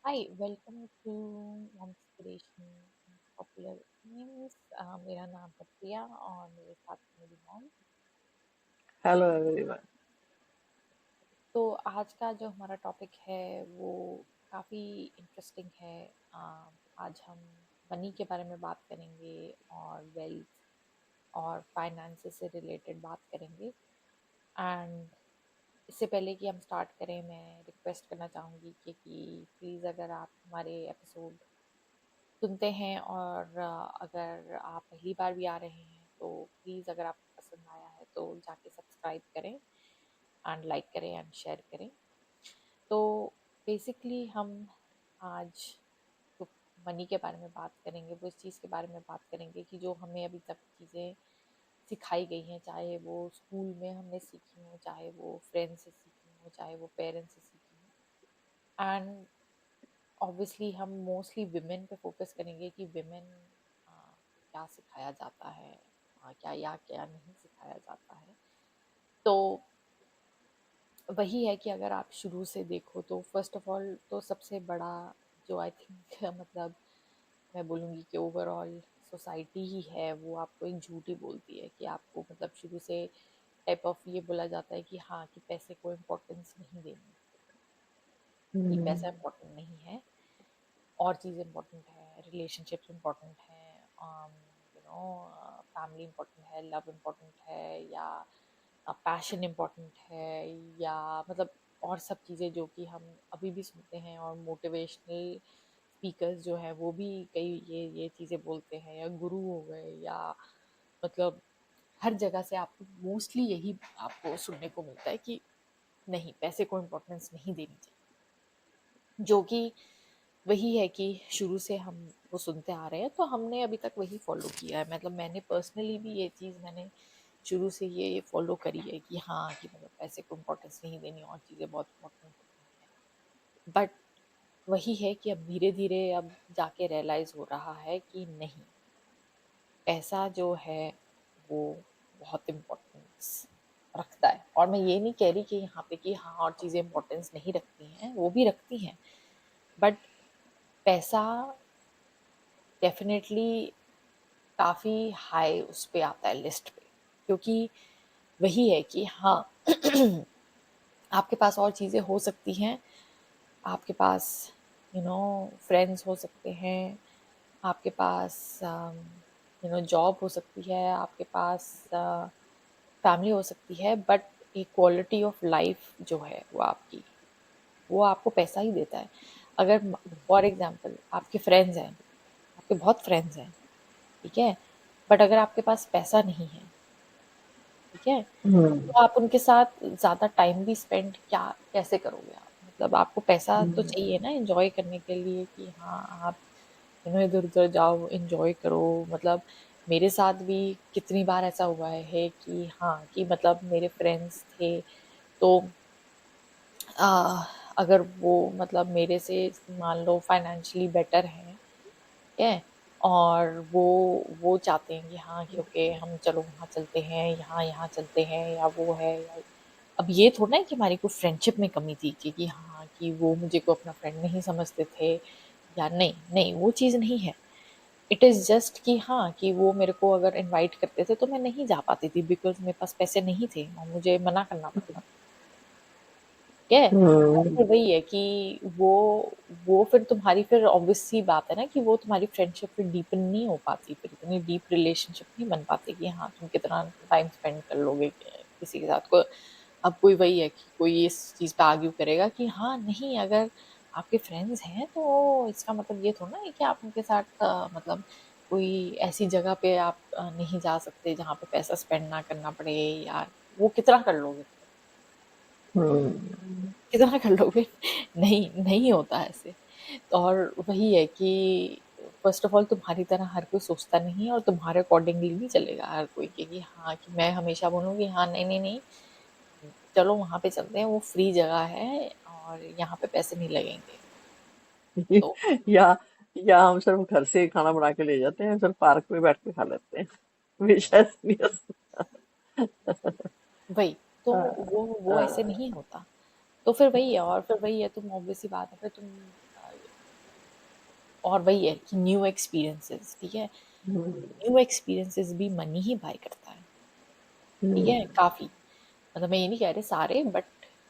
Hi, welcome to Momspiration Popular Opinions। मेरा नाम है प्रिया और मेरे साथ मेरी मॉम। Hello everyone. तो आज का जो हमारा टॉपिक है वो काफ़ी इंटरेस्टिंग है। आज हम मनी के बारे में बात करेंगे और वेल्थ और फाइनेंसेस से रिलेटेड बात करेंगे। एंड इससे पहले कि हम स्टार्ट करें, मैं रिक्वेस्ट करना चाहूँगी कि प्लीज़ अगर आप हमारे एपिसोड सुनते हैं और अगर आप पहली बार भी आ रहे हैं तो प्लीज़ अगर आपको पसंद आया है तो जाके सब्सक्राइब करें एंड लाइक करें एंड शेयर करें। तो बेसिकली हम आज जो मनी के बारे में बात करेंगे वो इस चीज़ के बारे में बात करेंगे कि जो हमें अभी तक चीज़ें सिखाई गई हैं, चाहे वो स्कूल में हमने सीखी हो, चाहे वो फ्रेंड्स से सीखी हो, चाहे वो पेरेंट्स से सीखी हो। एंड ऑब्वियसली हम मोस्टली विमेन पे फोकस करेंगे कि विमेन क्या सिखाया जाता है, क्या या क्या नहीं सिखाया जाता है। तो वही है कि अगर आप शुरू से देखो तो फर्स्ट ऑफ ऑल तो सबसे बड़ा जो आई थिंक मतलब मैं बोलूँगी कि ओवरऑल सोसाइटी ही है वो आपको एक झूठी बोलती है कि आपको मतलब शुरू से टाइप ऑफ ये बोला जाता है कि हाँ कि पैसे को इम्पोर्टेंस नहीं देनी, कि पैसा इम्पोर्टेंट नहीं है, और चीज़ इम्पोर्टेंट है, रिलेशनशिप्स इम्पोर्टेंट हैं, फैमिली इम्पोर्टेंट है, लव इम्पोर्टेंट है, या पैशन इम्पोर्टेंट है, या मतलब और सब चीज़ें जो कि हम अभी भी सुनते हैं। और मोटिवेशनल स्पीकर्स जो हैं वो भी कई ये चीज़ें बोलते हैं, या गुरु हो गए, या मतलब हर जगह से आपको मोस्टली यही आपको सुनने को मिलता है कि नहीं, पैसे को इम्पोर्टेंस नहीं देनी चाहिए, जो कि वही है कि शुरू से हम वो सुनते आ रहे हैं तो हमने अभी तक वही फॉलो किया है। मतलब मैंने पर्सनली भी ये चीज़ मैंने शुरू से ये फॉलो करी है कि हाँ कि मतलब पैसे को इम्पोर्टेंस नहीं देनी और चीज़ें बहुत इम्पोर्टेंट होती हैं। बट वही है कि अब धीरे धीरे अब जाके रियलाइज़ हो रहा है कि नहीं, पैसा जो है वो बहुत इम्पोर्टेंस रखता है। और मैं ये नहीं कह रही कि यहाँ पे कि हाँ और चीज़ें इम्पोर्टेंस नहीं रखती हैं, वो भी रखती हैं। बट पैसा डेफिनेटली काफ़ी हाई उस पे आता है लिस्ट पे, क्योंकि वही है कि हाँ आपके पास और चीज़ें हो सकती हैं, आपके पास फ्रेंड्स हो सकते हैं, आपके पास जॉब हो सकती है, आपके पास फैमिली हो सकती है, बट एक क्वालिटी ऑफ लाइफ जो है वो आपकी, वो आपको पैसा ही देता है। अगर फॉर एग्जांपल आपके फ्रेंड्स हैं, आपके बहुत फ्रेंड्स हैं, ठीक है, बट अगर आपके पास पैसा नहीं है, ठीक है, हम्म। तो आप उनके साथ ज़्यादा टाइम भी स्पेंड क्या कैसे करोगे आप? मतलब आपको पैसा तो चाहिए ना एन्जॉय करने के लिए कि हाँ, आप इधर-उधर जाओ, एन्जॉय करो। मतलब मेरे साथ भी कितनी बार ऐसा हुआ है कि हाँ, कि मतलब मेरे फ्रेंड्स थे, तो अ, अगर वो मतलब मेरे से मान लो फाइनेंशियली बेटर हैं, ठीक है? और वो चाहते हैं कि हाँ, कि ओके हम चलो वहाँ चलते हैं, यहाँ चलते हैं, या वो है या अब ये थोड़ा ना है कि हमारी कोई फ्रेंडशिप में कमी थी कि हाँ, कि वो मुझे को अपना फ्रेंड नहीं समझते थे, या नहीं, नहीं वो चीज़ नहीं है। इट इज़ जस्ट कि हाँ, कि वो मेरे को अगर इनवाइट करते थे तो मैं नहीं जा पाती थी बिकॉज़ मेरे पास पैसे नहीं थे और मुझे मना करना पड़ता था। ठीक है? और हम्म। फिर वही है कि वो वो फिर तुम्हारी फिर ऑब्वियस सी बात है ना कि वो तुम्हारी फ्रेंडशिप फिर डीपन नहीं हो पाती, फिर इतनी डीप रिलेशनशिप नहीं बन पाती कि हाँ, तुम कितना टाइम स्पेंड कर लोगे किसी के साथ। को अब कोई वही है कि कोई इस चीज़ पे आर्ग्यू करेगा कि हाँ, नहीं, अगर आपके फ्रेंड्स हैं तो इसका मतलब ये थोड़ा ना है कि आप उनके साथ मतलब कोई ऐसी जगह पे आप नहीं जा सकते जहाँ पे पैसा स्पेंड ना करना पड़े, या वो कितना कर लोगे? हम्म। कितना कर लोगे? नहीं, नहीं होता ऐसे। और वही है कि फर्स्ट ऑफ ऑल तुम्हारी तरह हर कोई सोचता नहीं है और तुम्हारे अकॉर्डिंगली नहीं चलेगा हर कोई कि हाँ, कि मैं हमेशा बोलूँगी हाँ, नहीं, नहीं, नहीं, चलो वहाँ पे चलते हैं, वो फ्री जगह है और यहाँ पे पैसे नहीं लगेंगे। तो या या हम सिर्फ घर से खाना बना के ले जाते हैं, सिर्फ पार्क में बैठ के खा लेते हैं। विषय सीरियस। वही, तो वो ऐसे नहीं होता। तो फिर वही है, और फिर वही है, तुम ऑब्वियस सी बात है, फिर तुम और वही है कि न्यू एक्सपीरियंसेस, ठीक है, हम्म, न्यू एक्सपीरियंसेस भी मनी ही बाय करता है, ठीक हम्म, है, काफी। मतलब मैं ये नहीं कह रही सारे, बट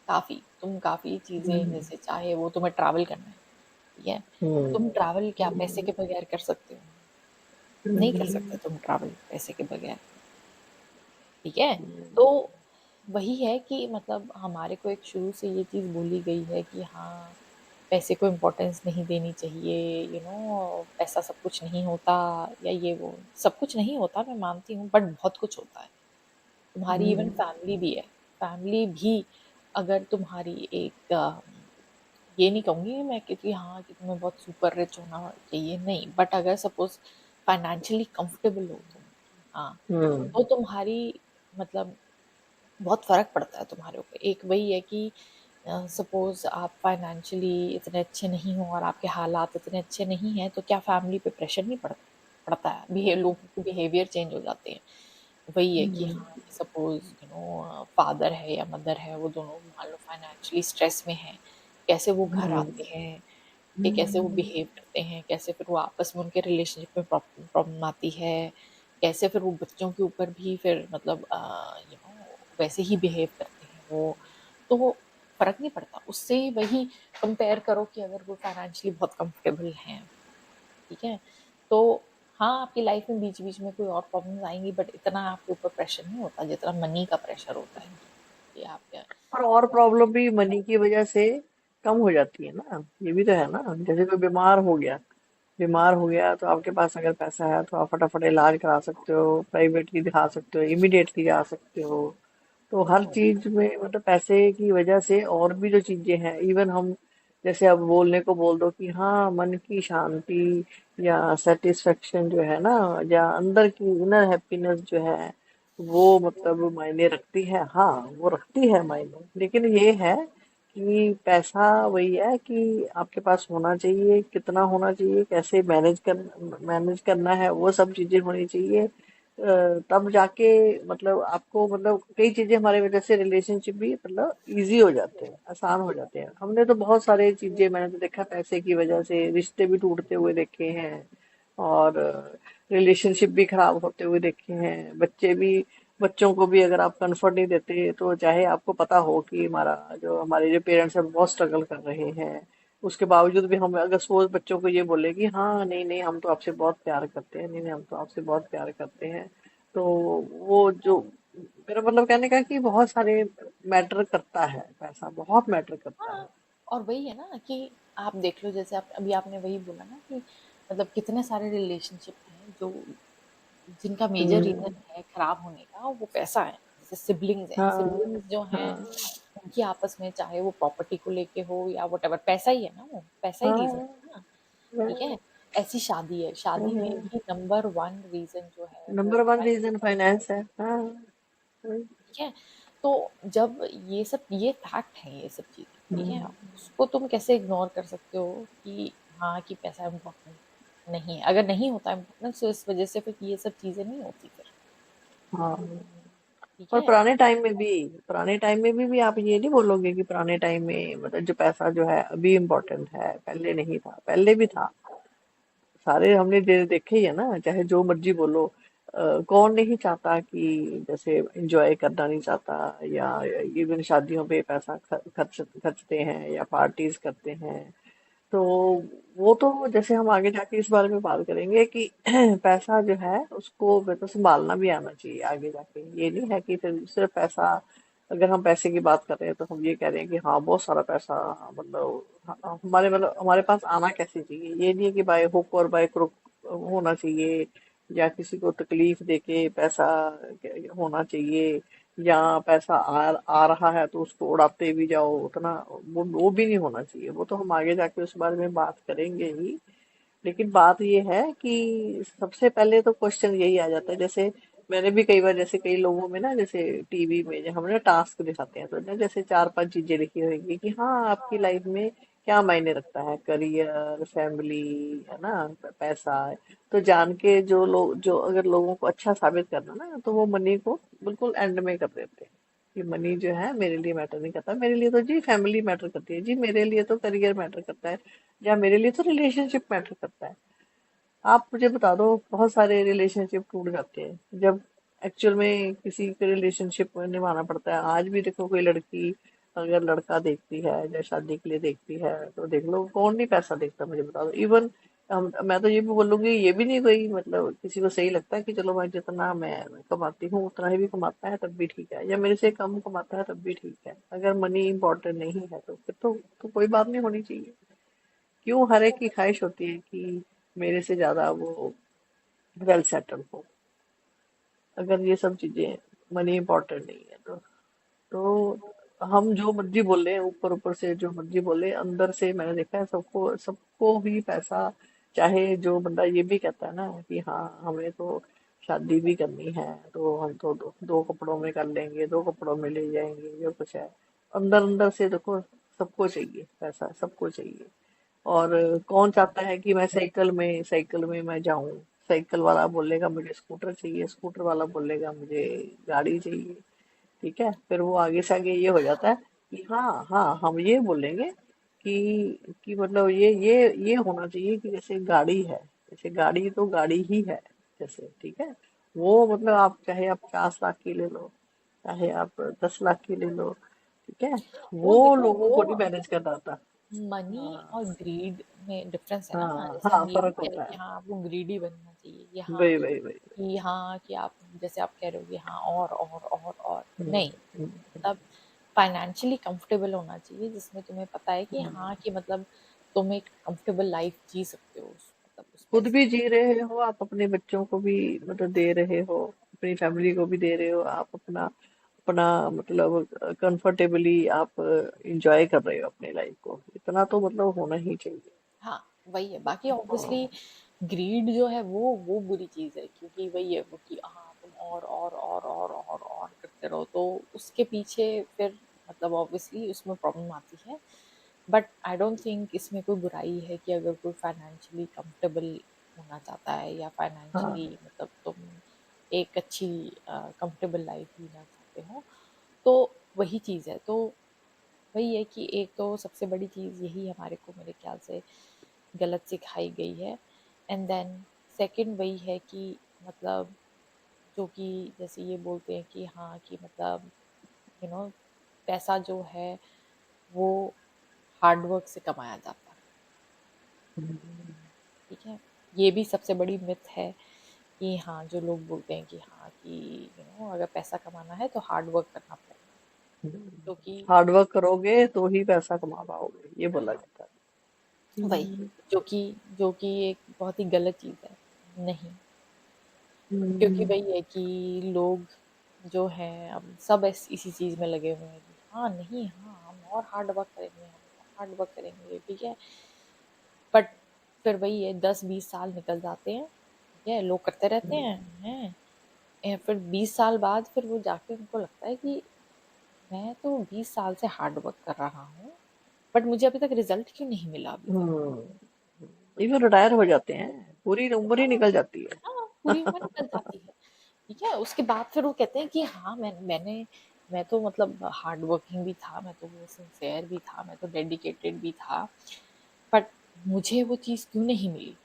काफी, तुम काफी चीजें, हम्म, जैसे चाहे वो तुम्हें ट्रैवल करना है, ठीक है, हम्म, तुम ट्रैवल क्या पैसे हम्म, के बगैर कर सकते हो? नहीं कर सकते हम्म, तुम ट्रैवल पैसे के बगैर, ठीक है। तो वही है कि मतलब हमारे को एक शुरू से ये चीज बोली गई है कि हाँ, पैसे को इम्पोर्टेंस नहीं देनी चाहिए, पैसा सब कुछ नहीं होता, या ये वो सब कुछ नहीं होता, मैं मानती हूँ, बट बहुत कुछ होता है। तुम्हारी इवन हम्म, फैमिली भी है, फैमिली भी, अगर तुम्हारी एक ये नहीं कहूंगी मैं कि हाँ कि तुम्हें बहुत सुपर रिच होना चाहिए, नहीं, बट अगर सपोज फाइनेंशियली कंफर्टेबल हो तुम, हाँ, हम्म, तो तुम्हारी मतलब बहुत फर्क पड़ता है तुम्हारे ऊपर। एक वही है कि सपोज आप फाइनेंशियली इतने अच्छे नहीं हो और आपके हालात इतने अच्छे नहीं हैं, तो क्या फैमिली पे प्रेशर नहीं पड़ता है, लोगों के बिहेवियर चेंज हो जाते हैं। वही है कि हाँ, कि सपोज फादर है या मदर है, वो दोनों मान लो फाइनेंशियली स्ट्रेस में हैं, कैसे वो घर हम्म, आते हैं, कि कैसे वो बिहेव करते हैं, कैसे फिर वो आपस में उनके रिलेशनशिप में प्रॉब्लम आती है, कैसे फिर वो बच्चों के ऊपर भी फिर मतलब वैसे ही बिहेव करते हैं वो, तो वो फर्क नहीं पड़ता उससे। वही कंपेयर करो कि अगर वो फाइनेंशियली बहुत कंफर्टेबल हैं, ठीक है, तो हाँ, आपकी लाइफ में बीच बीच में कोई और प्रॉब्लम्स आएंगी, बट इतना आपके ऊपर प्रेशर नहीं होता जितना मनी का प्रेशर होता है कि आप क्या। और प्रॉब्लम भी मनी की वजह से कम हो जाती है ना, ये भी तो है ना। जैसे कोई बीमार हो गया तो आपके पास अगर पैसा है तो आप फटाफट इलाज करा सकते हो, प्राइवेटली दिखा सकते हो, इमीडिएटली जा सकते हो। तो हर हम्म, चीज में मतलब पैसे की वजह से और भी जो चीजें हैं, इवन हम जैसे अब बोलने को बोल दो कि हाँ मन की शांति या सेटिस्फेक्शन जो है ना, या अंदर की इनर हैप्पीनेस जो है, वो मतलब मायने रखती है। हाँ, वो रखती है मायने, लेकिन ये है कि पैसा वही है कि आपके पास होना चाहिए, कितना होना चाहिए, कैसे मैनेज करना है, वो सब चीजें होनी चाहिए। तब जाके मतलब आपको मतलब कई चीजें हमारे वजह से रिलेशनशिप भी मतलब इजी हो जाते हैं, आसान हो जाते हैं। हमने तो बहुत सारे चीजें, मैंने तो देखा पैसे की वजह से रिश्ते भी टूटते हुए देखे हैं, और रिलेशनशिप भी खराब होते हुए देखे हैं। बच्चों को भी अगर आप कंफर्ट नहीं देते, तो चाहे आपको पता हो कि हमारे जो पेरेंट्स हैं बहुत स्ट्रगल कर रहे हैं, उसके बावजूद भी हम अगर सपोज बच्चों को ये बोले कि हाँ नहीं नहीं हम तो आपसे बहुत प्यार करते हैं, नहीं नहीं हम तो आपसे बहुत प्यार करते हैं, तो वो जो मेरा मतलब कहने का कि बहुत सारे मैटर करता है, पैसा बहुत मैटर करता है। हाँ, और वही है ना कि आप देख लो, जैसे आप अभी आपने वही बोला ना कि मतलब कितने सारे रिलेशनशिप हैं जो जिनका मेजर रीजन हम्म, है खराब होने का, वो पैसा है। जैसे सिबलिंग्स हैं, हाँ, सिबलिंग्स जो हैं हाँ, उनकी आपस में, चाहे वो प्रॉपर्टी को लेके हो या वट, पैसा ही है ना, वो पैसा ही रीजन हाँ, है ना, ठीक है। ऐसी शादी है, शादी में भी नंबर वन रीजन जो है वो number one reason finance, finance है। हाँ, हाँ, ठीक है। तो जब ये फैक्ट है, ये सब चीजें, ठीक है, उसको तुम कैसे इग्नोर कर सकते हो कि हाँ कि पैसा इम्पोर्टेंट नहीं है? अगर नहीं होता इम्पोर्टेंट, तो इस वजह से फिर ये सब चीजें नहीं होती फिर, हाँ। ठीक और है। पुराने टाइम में भी आप ये नहीं बोलोगे कि पुराने टाइम में मतलब जो पैसा जो है अभी इम्पोर्टेंट है, पहले नहीं था, पहले भी था। सारे हमने देखे ही है ना, चाहे जो मर्जी बोलो। कौन नहीं चाहता कि जैसे एंजॉय करना नहीं चाहता, या इवन शादियों पे पैसा खर्चते हैं या पार्टीज करते हैं। तो वो तो जैसे हम आगे जाके इस बारे में बात करेंगे कि पैसा जो है उसको मतलब संभालना भी आना चाहिए आगे जाके। ये नहीं है कि सिर्फ पैसा, अगर हम पैसे की बात कर रहे हैं तो हम ये कह रहे हैं कि हाँ बहुत सारा पैसा, मतलब हमारे पास आना कैसे चाहिए। ये नहीं है कि बाय हुक और बाय क्रुक होना चाहिए, या किसी को तकलीफ देके पैसा होना चाहिए, या पैसा आ रहा है तो उसको उड़ाते भी जाओ उतना, वो भी नहीं होना चाहिए। वो तो हम आगे जाके उस बारे में बात करेंगे ही। लेकिन बात ये है कि सबसे पहले तो क्वेश्चन यही आ जाता है। जैसे मैंने भी कई बार, जैसे कई लोगों में ना, जैसे टीवी में जो हमें टास्क दिखाते हैं, तो ना जैसे चार पांच चीजें लिखी होगी कि हाँ आपकी लाइफ में क्या मायने रखता है, करियर, फैमिली, है ना, पैसा। तो जान के जो लोग, जो अगर लोगों को अच्छा साबित करना ना, तो वो मनी को बिल्कुल एंड में कर देते हैं। कि मनी जो है मेरे लिए मैटर नहीं करता, मेरे लिए तो जी फैमिली मैटर करती है, जी मेरे लिए तो करियर मैटर करता है, या मेरे लिए तो रिलेशनशिप मैटर करता है। आप मुझे बता दो, बहुत सारे रिलेशनशिप टूट जाते हैं जब एक्चुअल में किसी के रिलेशनशिप में निभाना पड़ता है। आज भी देखो, कोई लड़की अगर लड़का देखती है या शादी के लिए देखती है, तो देख लो कौन नहीं पैसा देखता, मुझे बता दो। इवन मैं तो ये भी बोलूंगी, ये भी नहीं कोई मतलब किसी को सही लगता है कि चलो भाई जितना मैं कमाती हूँ उतना ही भी कमाता है तब भी ठीक है, या मेरे से कम कमाता है तब भी ठीक है। अगर मनी इम्पोर्टेंट नहीं है तो फिर तो कोई बात नहीं होनी चाहिए। क्यों हर एक की ख्वाहिश होती है कि मेरे से ज्यादा वो वेल सेटल हो। अगर ये सब चीजें, मनी इम्पोर्टेंट नहीं है तो हम जो मर्जी बोले, ऊपर ऊपर से जो मर्जी बोले, अंदर से मैंने देखा है सबको सबको ही पैसा। चाहे जो बंदा ये भी कहता है ना कि हाँ हमें तो शादी भी करनी है, तो हम तो दो कपड़ों में कर लेंगे, दो कपड़ों में ले जाएंगे, जो कुछ है अंदर अंदर से देखो, सबको चाहिए पैसा, सबको चाहिए। और कौन चाहता है कि मैं साइकिल में मैं जाऊं। साइकिल वाला बोलेगा मुझे स्कूटर चाहिए, स्कूटर वाला बोलेगा मुझे गाड़ी चाहिए। ठीक है, फिर वो आगे से आगे ये हो जाता है कि हाँ हाँ हम ये बोलेंगे कि मतलब ये होना चाहिए कि जैसे गाड़ी है, जैसे गाड़ी तो गाड़ी ही है, जैसे ठीक है। वो मतलब आप चाहे आप 50 लाख की ले लो, चाहे आप 10 लाख की ले लो, ठीक है, वो वो देखो, लोगों वो को नहीं मैनेज कर रहा था। मनी हाँ और ग्रीड में डिफरेंस है ना। हाँ जैसे हाँ, हम ये नहीं फर्क कह रहे होता कि है। हाँ आपको ग्रीडी बनना चाहिए, वही वही वही। कि हाँ कि आप जैसे आप कह रहे हो कि हाँ और हम्म, नहीं, हम्म, मतलब फाइनेंशियली कंफर्टेबल होना चाहिए, जिसमें तुम्हें पता है कि हाँ कि मतलब तुम एक कंफर्टेबल लाइफ जी सकते हो उस मतलब उस खुद पैसे भी से। जी रहे हो, आप अपने बच्चों को भी मतलब दे रहे हो, अपनी फैमिली को भी दे रहे हो, आप अपना अपना मतलब कंफर्टेबली आप इंजॉय कर रहे हो अपनी लाइफ को, इतना तो मतलब होना ही चाहिए। हाँ वही है, बाकी ऑब्वियसली ग्रीड जो है वो बुरी चीज है, क्योंकि वही है वो कि हाँ तुम और करते रहो, तो उसके पीछे फिर मतलब ऑब्वियसली उसमें प्रॉब्लम आती है। बट आई डोंट थिंक इसमें कोई बुराई है कि अगर कोई फाइनेंशियली कंफर्टेबल होना चाहता है, या फाइनेंशियली हाँ। मतलब तुम एक अच्छी कंफर्टेबल लाइफ जीना चाहते हो, तो वही चीज़ है। तो वही है कि एक तो सबसे बड़ी चीज़ यही हमारे को मेरे ख्याल से गलत सिखाई गई है। एंड देन सेकंड वही है कि मतलब जो कि जैसे ये बोलते हैं कि हाँ कि मतलब पैसा जो है वो हार्ड वर्क से कमाया जाता है। ठीक है, ये भी सबसे बड़ी मिथ है कि हाँ जो लोग बोलते हैं कि हाँ कि अगर पैसा कमाना है तो हार्ड वर्क करना पड़ेगा, जो कि हार्ड वर्क करोगे तो ही पैसा कमा पाओगे, ये बोला जाता वही है। जो कि एक बहुत ही गलत चीज़ है। नहीं, क्योंकि हम्म, वही है कि लोग जो हैं अब सब इसी चीज़ में लगे हुए हैं कि हाँ नहीं, हाँ हम और हार्ड वर्क करेंगे, हम और हार्ड वर्क करेंगे, ठीक है। बट फिर वही है, 10-20 साल निकल जाते हैं, ठीक है, लोग करते रहते हैं फिर 20 साल बाद फिर वो जाके उनको लगता है कि मैं तो 20 साल से हार्ड वर्क कर रहा हूँ, बट मुझे अभी तक रिजल्ट क्यों नहीं मिला अभी तक। इवन रिटायर हो जाते हैं, पूरी उम्र ही हाँ निकल जाती है। हाँ, पूरी उम्र निकल जाती है। ठीक है, उसके बाद फिर वो कहते हैं कि हाँ मैं तो मतलब हार्ड वर्किंग भी था, मैं तो वो सिंसियर भी था, मैं तो डेडिकेटेड भी था, बट मुझे वो चीज़ क्यों नहीं मिली।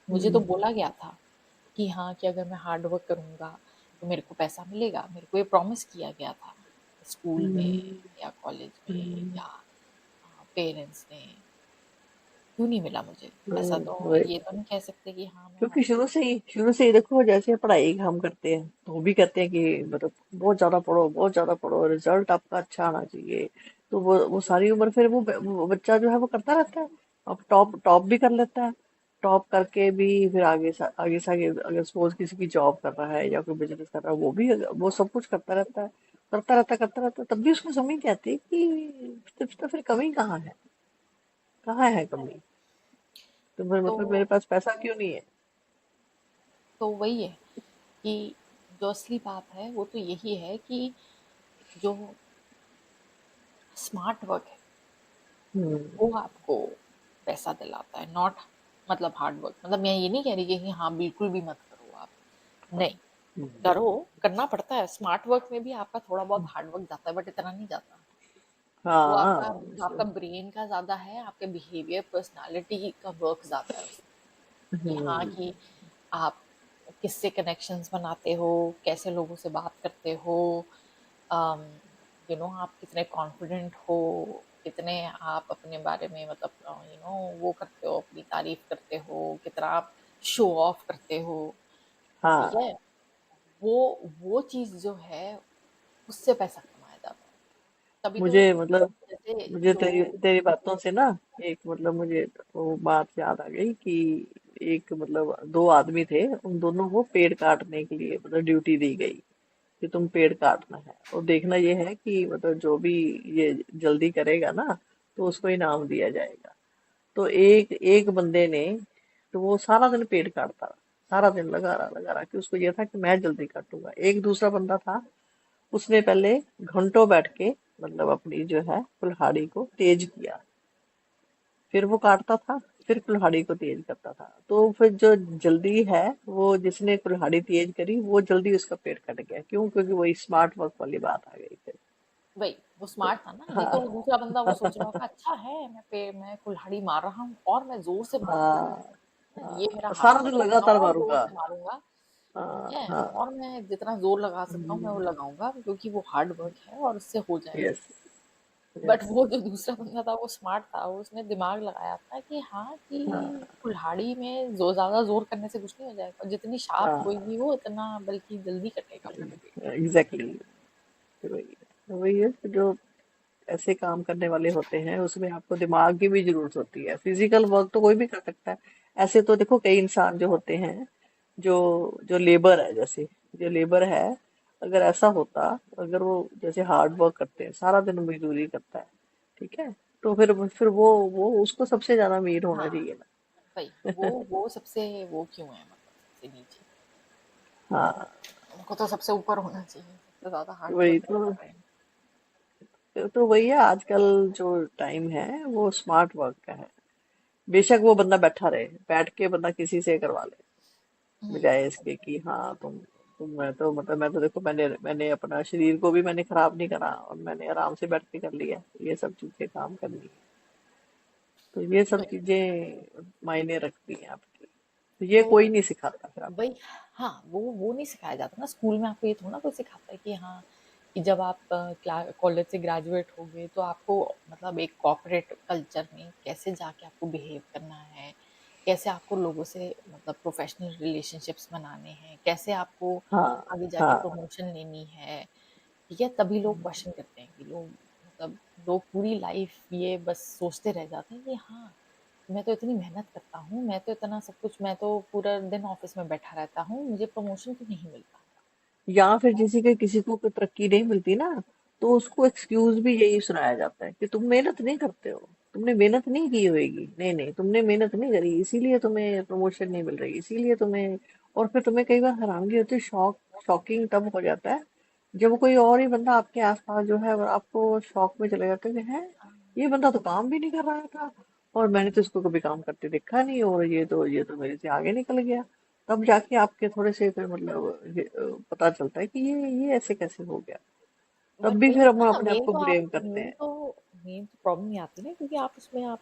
मुझे तो हम्म, बोला गया था कि हाँ कि अगर मैं हार्ड वर्क करूँगा तो मेरे को पैसा मिलेगा, मेरे को ये प्रॉमिस किया गया था स्कूल में हम्म, या कॉलेज में हम्म, या पेरेंट्स ने। क्यों नहीं मिला मुझे ऐसा, तो वही। ये तो नहीं कह सकते कि हाँ मैं क्योंकि हार्ड वर्क। शुरू से ही देखो, जैसे पढ़ाई हम करते हैं तो वो भी कहते हैं कि मतलब बहुत ज्यादा पढ़ो, बहुत ज्यादा पढ़ो, रिजल्ट आपका अच्छा आना चाहिए। तो वो सारी उम्र फिर वो बच्चा जो है वो करता रहता है। अब टॉप टॉप भी कर लेता है, टॉप करके भी फिर आगे से आगे अगर सपोज किसी की जॉब कर रहा है या कोई बिजनेस कर रहा है, वो भी वो सब कुछ करता रहता है, तब भी उसको समझ नहीं आती कि तो फिर कमी कहाँ है, कहाँ है कमी। तो फिर तो मतलब मेरे पास पैसा क्यों नहीं है। वही है कि जो असली बात है वो तो यही है कि जो स्मार्ट वर्क है हम्म, वो आपको पैसा दिलाता है, नॉट मतलब हार्ड वर्क। मतलब मैं ये नहीं कह रही कि हाँ बिल्कुल भी मत करो आप, नहीं। करो, करना पड़ता है। स्मार्ट वर्क में भी आपका थोड़ा बहुत हार्ड वर्क जाता है, बट इतना नहीं जाता। वो आपका हाँ। जो आपका ब्रेन का ज़्यादा है, आपके बिहेवियर, पर्सनालिटी का वर्क ज़्यादा है उसमें। कि हाँ, हम्म। कि आप किससे कनेक्शंस बनाते हो, कैसे लोगों से बात करते हो, अम, आप कितने कॉन्फिडेंट हो, कितने आप अपने बारे में मतलब वो करते हो, अपनी तारीफ करते हो, कितना आप शो ऑफ करते हो। ठीक हाँ। है। वो वो चीज़ जो है, उससे पैसा कमाया जाता है। तभी तो मुझे मतलब जैसे मुझे जो तेरी तेरी बातों से ना एक मतलब मुझे वो बात याद आ गई कि एक मतलब दो आदमी थे, उन दोनों को पेड़ काटने के लिए मतलब ड्यूटी दी गई कि तुम पेड़ काटना है और देखना ये है कि मतलब जो भी ये जल्दी करेगा ना तो उसको इनाम दिया जाएगा। तो एक एक बंदे ने तो वो सारा दिन पेड़ काटता रहा, सारा दिन लगा रहा कि उसको ये था कि मैं जल्दी काटूंगा। एक दूसरा बंदा था, उसने पहले घंटों बैठ के मतलब अपनी जो है कुल्हाड़ी को तेज किया, फिर वो काटता था, फिर कुल्हाड़ी को तेज करता था। तो फिर जो जल्दी है, वो जिसने कुल्हाड़ी तेज करी वो जल्दी उसका पेड़ कट गया। क्यों? क्योंकि वही स्मार्ट वर्क वाली बात आ गई फिर। भाई वो तो स्मार्ट था ना, नहीं तो हाँ। वो दूसरा बंदा वो सोच रहा होगा, अच्छा है मैं कुल्हाड़ी मार रहा हूँ और मैं जोर से मारूंगा। हाँ। ये मेरा हाँ, हार्ड सारा दिन वर्क है, मैं लगातार और जोर मारूंगा। से मारूंगा। ठीक हाँ है। हाँ। और मैं जितना जोर लगा सकता हूँ मैं वो लगाऊंगा, क्योंकि वो हार्ड वर्क है और उससे हो जाएगा। यस। But yes. वो जो दूसरा बंदा था वो स्मार्ट था, उसने दिमाग लगाया था कि हाँ, कि हाँ कुल्हाड़ी में ज्यादा जोर करने से कुछ नहीं हो जाएगा, जितनी शार्प हाँ। होगी वो उतना बल्कि जल्दी कटेगा मेरा पेड़। एग्जैक्टली। वही है कि जो ऐसे काम करने वाले होते हैं उसमें आपको दिमाग की भी जरूरत होती है। फिजिकल वर्क तो कोई भी कर सकता है। ऐसे तो देखो कई इंसान जो होते हैं, जो जो लेबर है, जैसे जो लेबर है, अगर ऐसा होता, अगर वो जैसे हार्ड वर्क करते हैं, सारा दिन मजदूरी करता है, ठीक है, तो फिर वो उसको सबसे ज्यादा अमीर होना हाँ चाहिए भाई, ना। वो सबसे वो क्यों है, मतलब सबसे नीचे? हाँ। उनको तो सबसे ऊपर होना चाहिए, सबसे ज्यादा हार्ड वही वर्क तो। कर रहे हैं। तो वही है, आजकल जो टाइम है वो स्मार्ट वर्क का है। बेशक वो बंदा बैठा रहे, बैठ के बंदा किसी से करवा ले, बजाय इसके कि हाँ तुम मैं तो देखो, मैंने अपना शरीर को भी मैंने खराब नहीं करा और मैंने आराम से बैठ के कर लिया ये सब चीजें काम करनी है। तो ये सब भाई चीजें मायने रखती हैं आपकी। तो ये तो कोई नहीं सिखाता फिर आपको। भाई, हाँ, वो नहीं सिखाया जाता ना स्कूल में। आपको ये थोड़ा ना कोई सिखाता है कि हाँ, कि जब आप कॉलेज से ग्रेजुएट होगे तो आपको मतलब एक कॉर्पोरेट कल्चर में कैसे जाके आपको बिहेव करना है, कैसे आपको लोगों से मतलब प्रोफेशनल रिलेशनशिप्स बनाने हैं, कैसे आपको हाँ आगे जाके हाँ। प्रमोशन लेनी है। ठीक है। तभी लोग क्वेश्चन करते हैं कि मतलब लोग पूरी लाइफ ये बस सोचते रह जाते हैं कि हाँ, मैं तो इतनी मेहनत करता हूँ, मैं तो इतना सब कुछ, मैं तो पूरा दिन ऑफिस में बैठा रहता हूँ, मुझे प्रमोशन क्यों नहीं मिलता? या फिर किसी को कोई तरक्की नहीं मिलती ना, तो उसको एक्सक्यूज भी यही सुनाया जाता है कि तुम मेहनत नहीं करते हो, तुमने मेहनत नहीं की होगी, नहीं नहीं तुमने मेहनत नहीं करी इसीलिए तुम्हें प्रमोशन नहीं मिल रही, इसीलिए तुम्हें। और फिर तुम्हें कई बार हैरानगी होती है, शॉकिंग तब हो जाता है जब कोई और ही बंदा आपके आसपास जो है, और आपको शॉक में चले जाते हैं कि है, ये बंदा तो काम भी नहीं कर रहा था और मैंने तो इसको कभी काम करते देखा नहीं, और ये तो मेरे से आगे निकल गया। तब जाके आपके थोड़े से फिर मतलब पता चलता है कि ये ऐसे कैसे हो गया। तब बट भी वही फिर हम होता है ना, अपने आप को ब्लेम करते हैं। मेन तो प्रॉब्लम ये आती है ना, क्योंकि आप उसमें आप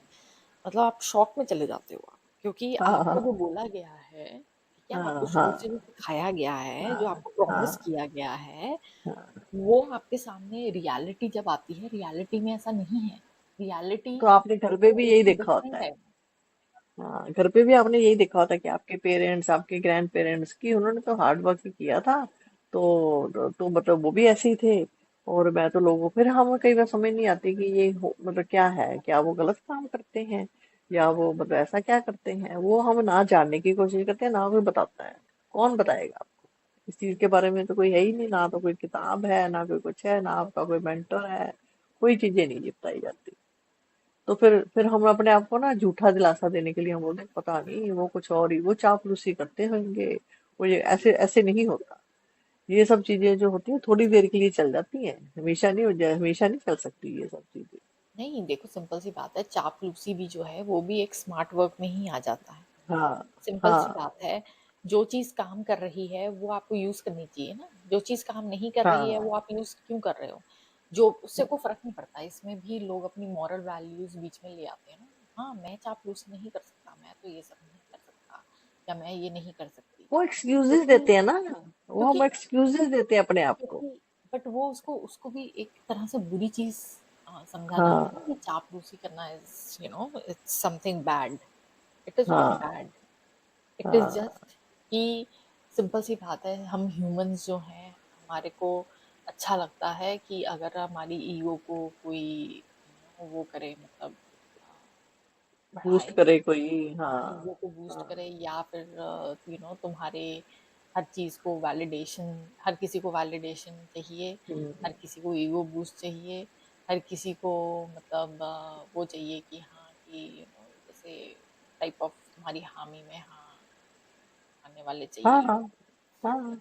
मतलब आप शॉक में चले जाते हो आप, क्योंकि हाँ आपको जो हाँ बोला गया है, ठीक है, आपको हाँ शुरू हाँ से जो सिखाया गया है, जो हाँ आपको प्रॉमिस हाँ किया गया है, हाँ। वो आपके सामने रियलिटी जब आती है, रियलिटी में ऐसा नहीं है। रियलिटी तो आपने घर पे भी यही एकदम देखा होता डिफरेंट है। है। हाँ, घर पे भी आपने यही देखा होता है कि आपके पेरेंट्स, आपके ग्रैंड पेरेंट्स की, उन्होंने तो हार्ड वर्क ही किया था। तो मतलब वो भी ऐसे ही थे। और मैं तो लोगों, फिर हम कई बार समझ नहीं आती कि मतलब क्या है, क्या वो गलत काम करते हैं या वो मतलब ऐसा क्या करते हैं, वो हम ना जानने की कोशिश करते हैं, ना कोई बताता है। कौन बताएगा आपको? इस चीज के बारे में तो कोई है ही नहीं, ना तो कोई किताब है, ना कोई कुछ है, ना आपका कोई मेंटर है। कोई चीजें नहीं बताई जाती। तो फिर हम अपने आप को ना झूठा दिलासा देने के लिए हम बोलते हैं पता नहीं वो कुछ और ही, वो चापलूसी करते होंगे, वो ये ऐसे ऐसे नहीं होता। ये सब चीजें जो होती है थोड़ी देर के लिए चल जाती हैं, हमेशा नहीं हो जाए, हमेशा नहीं चल सकती ये सब चीजें। नहीं, देखो सिंपल सी बात है, चापलूसी भी जो है वो भी एक स्मार्ट वर्क में ही आ जाता है। हाँ सिंपल सी हाँ बात है। जो चीज़ काम कर रही है वो आपको यूज़ करनी चाहिए ना, जो चीज़ काम नहीं कर रही है हाँ वो आप यूज़ क्यों कर रहे हो? जो उससे कोई फ़र्क नहीं पड़ता, इसमें भी लोग अपनी मॉरल वैल्यूज़ बीच में ले आते हैं ना। हाँ, मैं चापलूसी नहीं कर सकता, मैं तो ये सब नहीं कर सकता या मैं ये नहीं कर सकती। वो एक्सक्यूजेस क्योंकि देते हैं ना, वो हम क्योंकि एक्सक्यूजेस देते हैं अपने आप को। क्योंकि बट वो उसको उसको भी एक तरह से बुरी चीज़ समझा जाता है ना हाँ कि चापलूसी करना is it's something bad. It is not हाँ बैड। इट इज हाँ जस्ट कि सिंपल सी बात है, हम ह्यूमंस जो हैं हमारे को अच्छा लगता है कि अगर हमारी ईगो को कोई वो करे, मतलब बूस्ट बढ़ाए, करे कोई। हाँ ईगो को बूस्ट हाँ। करे, या फिर तुम्हारे हर चीज को वैलिडेशन, हर किसी को वैलिडेशन चाहिए, हम्म। हर किसी को ईगो बूस्ट चाहिए, हर किसी को मतलब वो चाहिए कि हाँ कि जैसे टाइप ऑफ तुम्हारी हामी में हाँ आने वाले हाँ चाहिए। हाँ हाँ।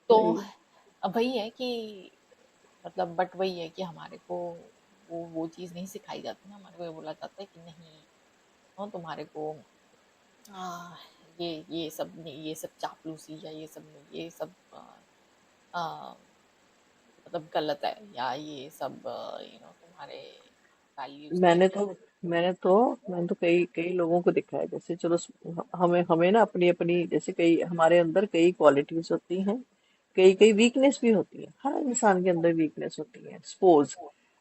तो वही। अब वही है कि मतलब बट वही है कि हमारे को वो चीज़ नहीं सिखाई जाती ना, हमारे को ये बोला जाता है कि नहीं, तुम्हारे को आ, ये सब चापलूसी या ये सब नहीं, ये सब आ, मतलब गलत है, या ये सब तुम्हारे वैल्यूज नहीं मैंने है। तो मैंने तो मैंने तो कई कई लोगों को देखा है, जैसे चलो हमें हमें ना अपनी अपनी, जैसे कई हमारे अंदर कई क्वालिटीज होती हैं, कई कई वीकनेस भी होती है, हर इंसान के अंदर वीकनेस होती है। सपोज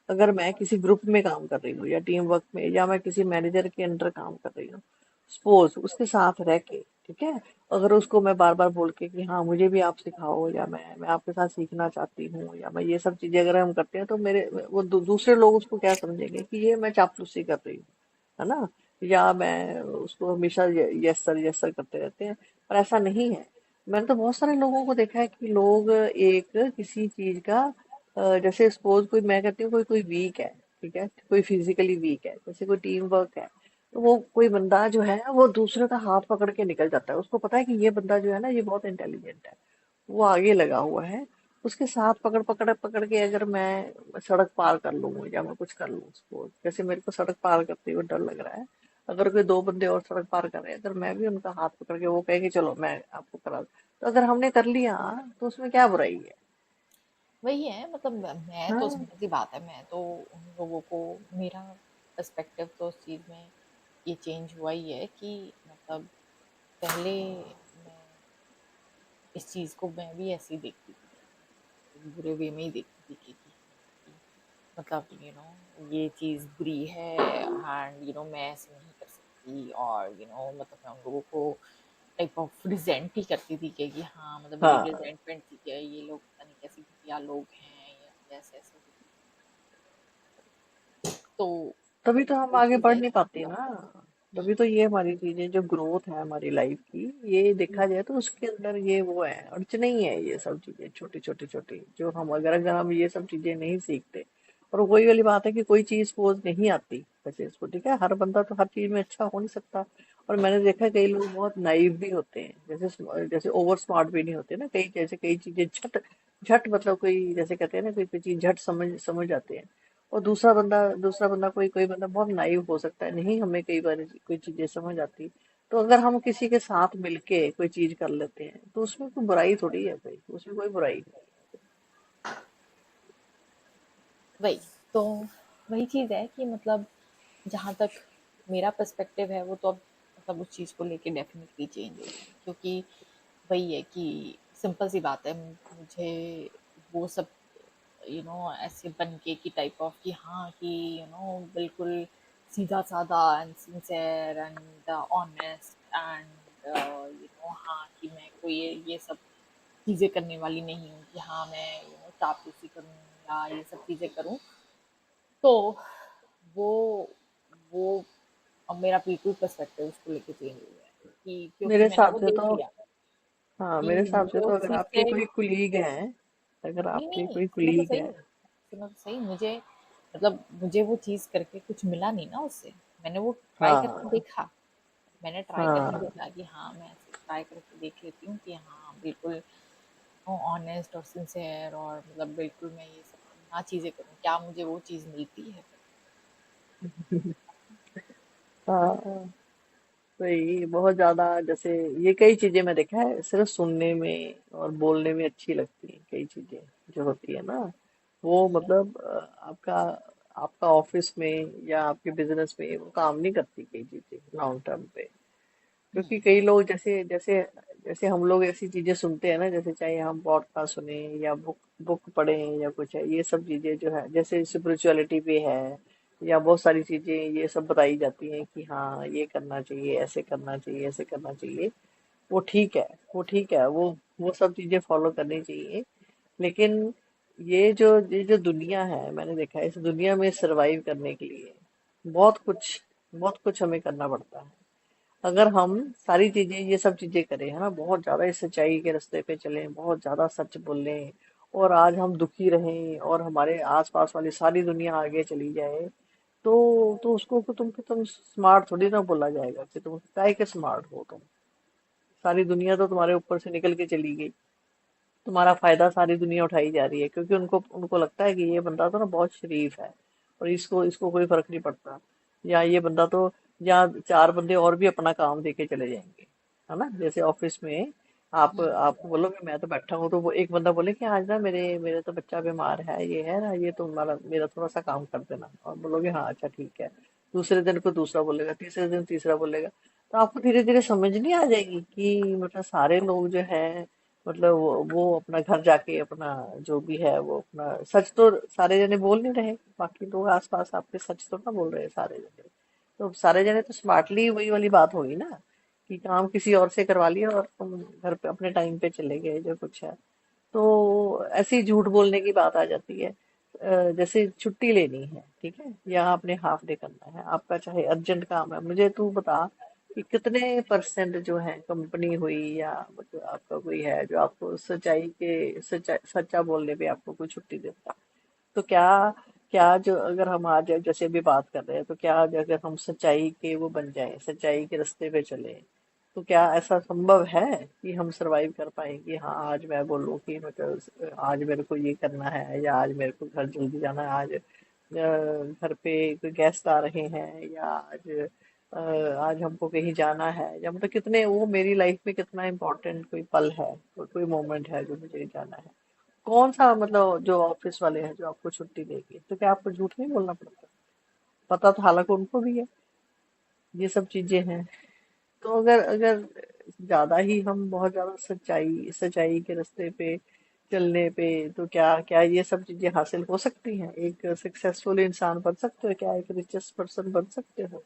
अगर मैं किसी ग्रुप में काम कर रही हूँ या टीम वर्क में, या मैं किसी मैनेजर के अंडर काम कर रही हूँ, सपोज उसके साथ रह के, ठीक है, अगर उसको मैं बार बार बोल के कि हाँ मुझे भी आप सिखाओ, या मैं आपके साथ सीखना चाहती हूँ, या मैं ये सब चीजें अगर हम करते हैं, तो मेरे वो दूसरे लोग उसको क्या समझेंगे कि ये मैं चापलूसी कर रही हूँ, है ना, या मैं उसको हमेशा यस सर करते रहते हैं। पर ऐसा नहीं है। मैंने तो बहुत सारे लोगों को देखा है कि लोग एक किसी चीज का जैसे सपोज कोई, मैं कहती हूँ कोई कोई वीक है, ठीक है, कोई फिजिकली वीक है, जैसे कोई टीम वर्क है, तो वो कोई बंदा जो है वो दूसरे का हाथ पकड़ के निकल जाता है, उसको पता है कि ये बंदा जो है ना ये बहुत इंटेलिजेंट है, वो आगे लगा हुआ है, उसके साथ पकड़ पकड़ पकड़ के अगर मैं सड़क पार कर लूँ या मैं कुछ कर लूँ, उसको जैसे मेरे को सड़क पार करते हुए डर लग रहा है, अगर कोई दो बंदे और सड़क पार कर रहे हैं, अगर मैं भी उनका हाथ पकड़ के वो कहेंगे चलो मैं आपको करा दूं, तो अगर हमने कर लिया तो उसमें क्या बुराई है। वही है, मतलब मैं तो हाँ सिंपल सी बात है, मैं तो उन लोगों को, मेरा पर्सपेक्टिव तो उस चीज़ में ये चेंज हुआ ही है कि मतलब पहले मैं इस चीज़ को मैं भी ऐसे ही देखती थी, बुरे वे में ही देखती थी कि हाँ कि मतलब ये चीज़ बुरी है, एंड मैं ऐसे नहीं कर सकती, और मतलब मैं उन लोगों को टाइप ऑफ रिजेंट ही करती थी कि हाँ मतलब मेरी हाँ। रिजेंटमेंट थी कि ये लोग पता नहीं कैसे घटिया लोग हैं, या ऐसे ऐसे होती थी। तो तभी तो हम वो आगे चीज़ बढ़ है नहीं कि पाते ना। तभी तो ये हमारी चीजें जो ग्रोथ है हमारी लाइफ की, ये देखा जाए तो उसके अंदर ये वो है, अड़चने ही है ये सब चीजें, छोटी छोटी छोटी, जो हम अगर हम ये सब चीजें नहीं सीखते। और वही वाली बात है कि कोई चीज सपोज नहीं आती वैसे इसको, ठीक है, हर बंदा तो हर चीज में अच्छा हो नहीं सकता। और मैंने देखा है कई लोग बहुत नाइव भी होते हैं, जैसे जैसे ओवर स्मार्ट भी नहीं होते ना, कई जैसे कई चीजें झट झट मतलब कोई जैसे कहते हैं ना, कोई कोई चीज झट समझ समझ जाते हैं। और दूसरा बंदा कोई कोई बंदा बहुत नाइव हो सकता है, नहीं हमें कई बार कोई चीजें समझ आती। तो अगर हम किसी के साथ मिलके कोई चीज कर लेते हैं तो उसमें कोई बुराई थोड़ी है भाई, उसमें कोई बुराई नहीं। वही, तो वही चीज़ है कि मतलब जहाँ तक मेरा पर्सपेक्टिव है वो तो अब मतलब उस चीज़ को लेके डेफिनेटली चेंज हो गया है, क्योंकि वही है कि सिंपल सी बात है, मुझे वो सब ऐसे बन के की टाइप ऑफ कि हाँ कि बिल्कुल सीधा साधा and sincere and honest and हाँ कि मैं कोई ये सब चीज़ें करने वाली नहीं हूँ कि हाँ मैं चापलूसी करूँ या ये सब चीज़ें करूँ। तो वो वो अब मेरा बिल्कुल पर्सपेक्टिव उसको लेके चेंज हो गया है कि क्योंकि मेरे मैंने हिसाब वो से देख तो, लिया हाँ कि मेरे हिसाब से मुझे तो उस अगर चीज़ आपके से कोई कुलीग हैं, अगर नहीं आपके नहीं कोई कुलीग है। सुनो तो सही, मुझे मतलब मुझे वो चीज़ करके कुछ मिला नहीं ना उससे, मैंने वो ट्राई करके हाँ देखा, मैंने ट्राई करके हाँ। देखा कि हाँ मैं ऐसे ट्राई करके देख लेती हूँ कि हाँ बिल्कुल ऑनेस्ट और सिंसेयर, और मतलब बिल्कुल मैं ये सब ना चीज़ें करूँ, क्या मुझे वो चीज़ मिलती है फिर। हाँ वही बहुत ज्यादा, जैसे ये कई चीजें मैं देखा है सिर्फ सुनने में और बोलने में अच्छी लगती है, कई चीजें जो होती है ना, वो मतलब आपका आपका ऑफिस में या आपके बिजनेस में वो काम नहीं करती कई चीजें लॉन्ग टर्म पे। क्योंकि कई लोग जैसे जैसे जैसे हम लोग ऐसी चीजें सुनते हैं ना, जैसे चाहे हम पॉडकास्ट सुने या बुक बुक पढ़ें या कुछ है, ये सब चीजें जो है जैसे स्पिरिचुअलिटी पे है, या बहुत सारी चीजें ये सब बताई जाती हैं कि हाँ ये करना चाहिए, ऐसे करना चाहिए, ऐसे करना चाहिए। वो ठीक है, वो ठीक है, वो सब चीजें फॉलो करनी चाहिए। लेकिन ये जो दुनिया है, मैंने देखा है इस दुनिया में सरवाइव करने के लिए बहुत कुछ बहुत कुछ हमें करना पड़ता है। अगर हम सारी चीजें ये सब चीजें करें, है ना, बहुत ज्यादा इस सच्चाई के रास्ते पे चलें, बहुत ज्यादा सच बोलें, और आज हम दुखी रहें और हमारे आसपास वाली सारी दुनिया आगे चली जाए, तो उसको को तुम स्मार्ट थोड़ी ना बोला जाएगा कि तुम काय के स्मार्ट हो तुम। सारी दुनिया तो तुम्हारे ऊपर से निकल के चली गई, तुम्हारा फायदा सारी दुनिया उठाई जा रही है, क्योंकि उनको उनको लगता है कि ये बंदा तो ना बहुत शरीफ है और इसको इसको कोई फर्क नहीं पड़ता, या ये बंदा तो, या चार बंदे और भी अपना काम देके चले जाएंगे, है ना। जैसे ऑफिस में आप बोलोगे मैं तो बैठा हूँ, तो वो एक बंदा बोले कि आज ना मेरे मेरे तो बच्चा बीमार है, ये है ना, ये तुम्हारा मेरा थोड़ा सा काम कर देना, और बोलोगे हाँ अच्छा ठीक है। दूसरे दिन को दूसरा बोलेगा, तीसरे दिन तीसरा बोलेगा। तो आपको धीरे धीरे समझ नहीं आ जाएगी कि मतलब सारे लोग जो है, मतलब वो अपना घर जाके अपना जो भी है वो अपना सच तो सारे जने बोल नहीं रहे, बाकी लोग आसपास आपके सच तो ना बोल रहे हैं सारे जने। तो सारे जने तो स्मार्टली, वही वाली बात होगी ना कि काम किसी और से करवा लिया और तुम घर पे अपने टाइम पे चले गए जो कुछ है। तो ऐसी झूठ बोलने की बात आ जाती है। जैसे छुट्टी लेनी है, ठीक है, या आपने हाफ डे करना है, आपका चाहे अर्जेंट काम है, मुझे तू बता कि कितने परसेंट जो है कंपनी हुई या मतलब आपका कोई है जो आपको सच्चा बोलने पे आपको कोई छुट्टी देता है। तो क्या क्या जो अगर हम आज जैसे अभी बात कर रहे हैं, तो क्या आज अगर हम सच्चाई के वो बन जाएं, सच्चाई के रास्ते पे चले, तो क्या ऐसा संभव है कि हम सरवाइव कर पाएंगे? हाँ आज मैं बोलूँ कि मतलब आज मेरे को ये करना है, या आज मेरे को घर जल्दी जाना है, आज घर पे कोई गेस्ट आ रहे हैं, या आज हमको कहीं जाना है, या मतलब कितने वो मेरी लाइफ में कितना इम्पोर्टेंट कोई पल है, कोई मोमेंट है जो मुझे जाना है। कौन सा मतलब जो ऑफिस वाले हैं जो आपको छुट्टी देंगे, तो क्या आपको झूठ नहीं बोलना पड़ता? पता तो हालांकि उनको भी है, ये सब चीजें हैं। तो अगर अगर ज्यादा ही हम बहुत ज्यादा सच्चाई सच्चाई के रास्ते पे चलने पे, तो क्या क्या ये सब चीजें हासिल हो सकती हैं? एक सक्सेसफुल इंसान बन सकते हो क्या? एक रिचेस्ट पर्सन बन सकते हो?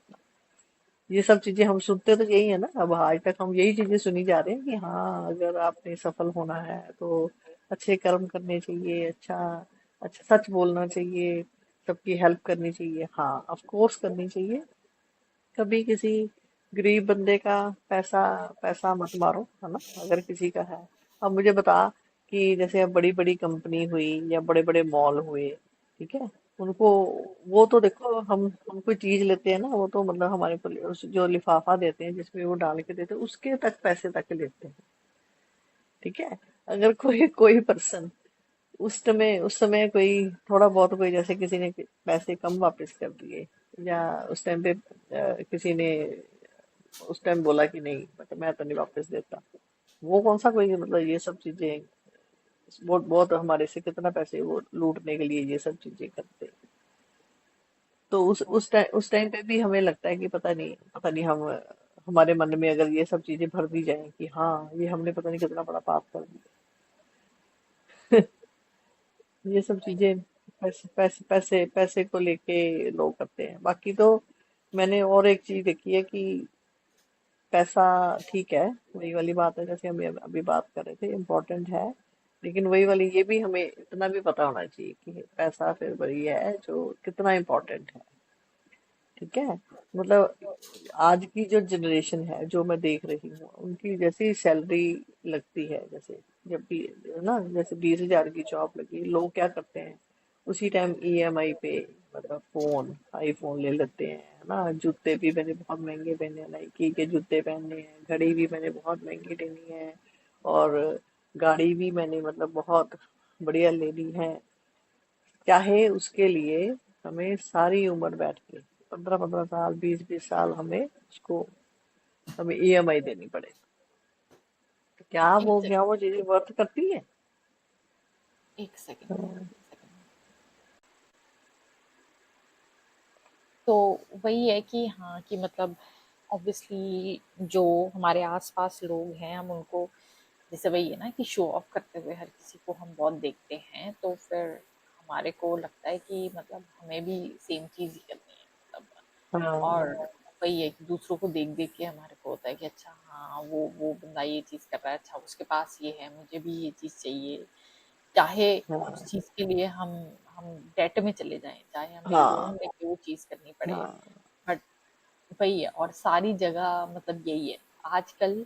ये सब चीजें हम सुनते तो यही है ना, अब आज तक हम यही चीजें सुनी जा रहे हैं कि हाँ अगर आपने सफल होना है तो अच्छे कर्म करने चाहिए, अच्छा अच्छा सच बोलना चाहिए, सबकी हेल्प करनी चाहिए, हाँ ऑफ कोर्स करनी चाहिए। कभी किसी गरीब बंदे का पैसा पैसा मत मारो, है ना, अगर किसी का है। अब मुझे बता कि जैसे अब बड़ी बड़ी कंपनी हुई या बड़े बड़े मॉल हुए, ठीक है, उनको वो तो देखो, हम कोई चीज लेते हैं ना, वो तो मतलब हमारे को जो लिफाफा देते हैं जिसमें वो डाल के देते हैं, उसके तक पैसे तक लेते हैं, ठीक है। अगर कोई कोई पर्सन उस समय कोई थोड़ा बहुत कोई, जैसे किसी ने पैसे कम वापस कर दिए, या उस टाइम पे किसी ने उस टाइम बोला कि नहीं मतलब मैं तो नहीं वापस देता, वो कौन सा कोई मतलब ये सब चीजें, बहुत बहुत हमारे से कितना पैसे वो लूटने के लिए ये सब चीजें करते हैं। तो उस टाइम पे भी हमें लगता है कि पता नहीं हम हमारे मन में अगर ये सब चीजें भर दी जाए कि हाँ ये हमने पता नहीं कितना बड़ा पाप कर दिया। ये सब चीजें पैसे को लेके लोग करते हैं, बाकी तो मैंने और एक चीज देखी है कि पैसा ठीक है, वही वाली बात है जैसे हम अभी बात कर रहे थे, इम्पोर्टेंट है। लेकिन वही वाली ये भी हमें इतना भी पता होना चाहिए कि पैसा फिर वही है जो कितना इम्पोर्टेंट है, ठीक है। मतलब आज की जो जनरेशन है जो मैं देख रही हूँ, उनकी जैसी सैलरी लगती है, जैसे जब भी ना जैसे 20,000 की जॉब लगी, लोग क्या करते हैं उसी टाइम ईएमआई पे मतलब फोन आईफोन ले लेते हैं, है ना। जूते भी मैंने बहुत महंगे पहने हैं, नाइकी के जूते पहने हैं, घड़ी भी मैंने बहुत महंगी लेनी है, और गाड़ी भी मैंने मतलब बहुत बढ़िया लेनी है। चाहे उसके लिए हमें सारी उम्र बैठ के 15-15 साल 20-20 साल हमें उसको हमें ईएमआई देनी पड़े। तो क्या एक वो, क्या सेकंड, वो चीजें वर्थ करती है? एक सेकंड भैया, हाँ। एक सेकंड। तो वही है कि हाँ, कि मतलब ऑब्वियसली जो हमारे आसपास लोग हैं, हम उनको, जैसे वही है ना कि शो ऑफ करते हुए हर किसी को हम बहुत देखते हैं, तो फिर हमारे को लगता है कि मतलब हमें भी सेम चीज ही करनी है, मतलब। हाँ। और वही है कि दूसरों को देख देख के हमारे को होता है कि अच्छा हाँ, वो बंदा ये चीज कर रहा है, अच्छा उसके पास ये है, मुझे भी ये चीज चाहिए। चाहे उस हाँ। चीज के लिए हम डेट में चले जाएं, चाहे हमें लोन हाँ। लेके वो चीज करनी पड़े, हाँ। बट वही है। और सारी जगह मतलब यही है आजकल,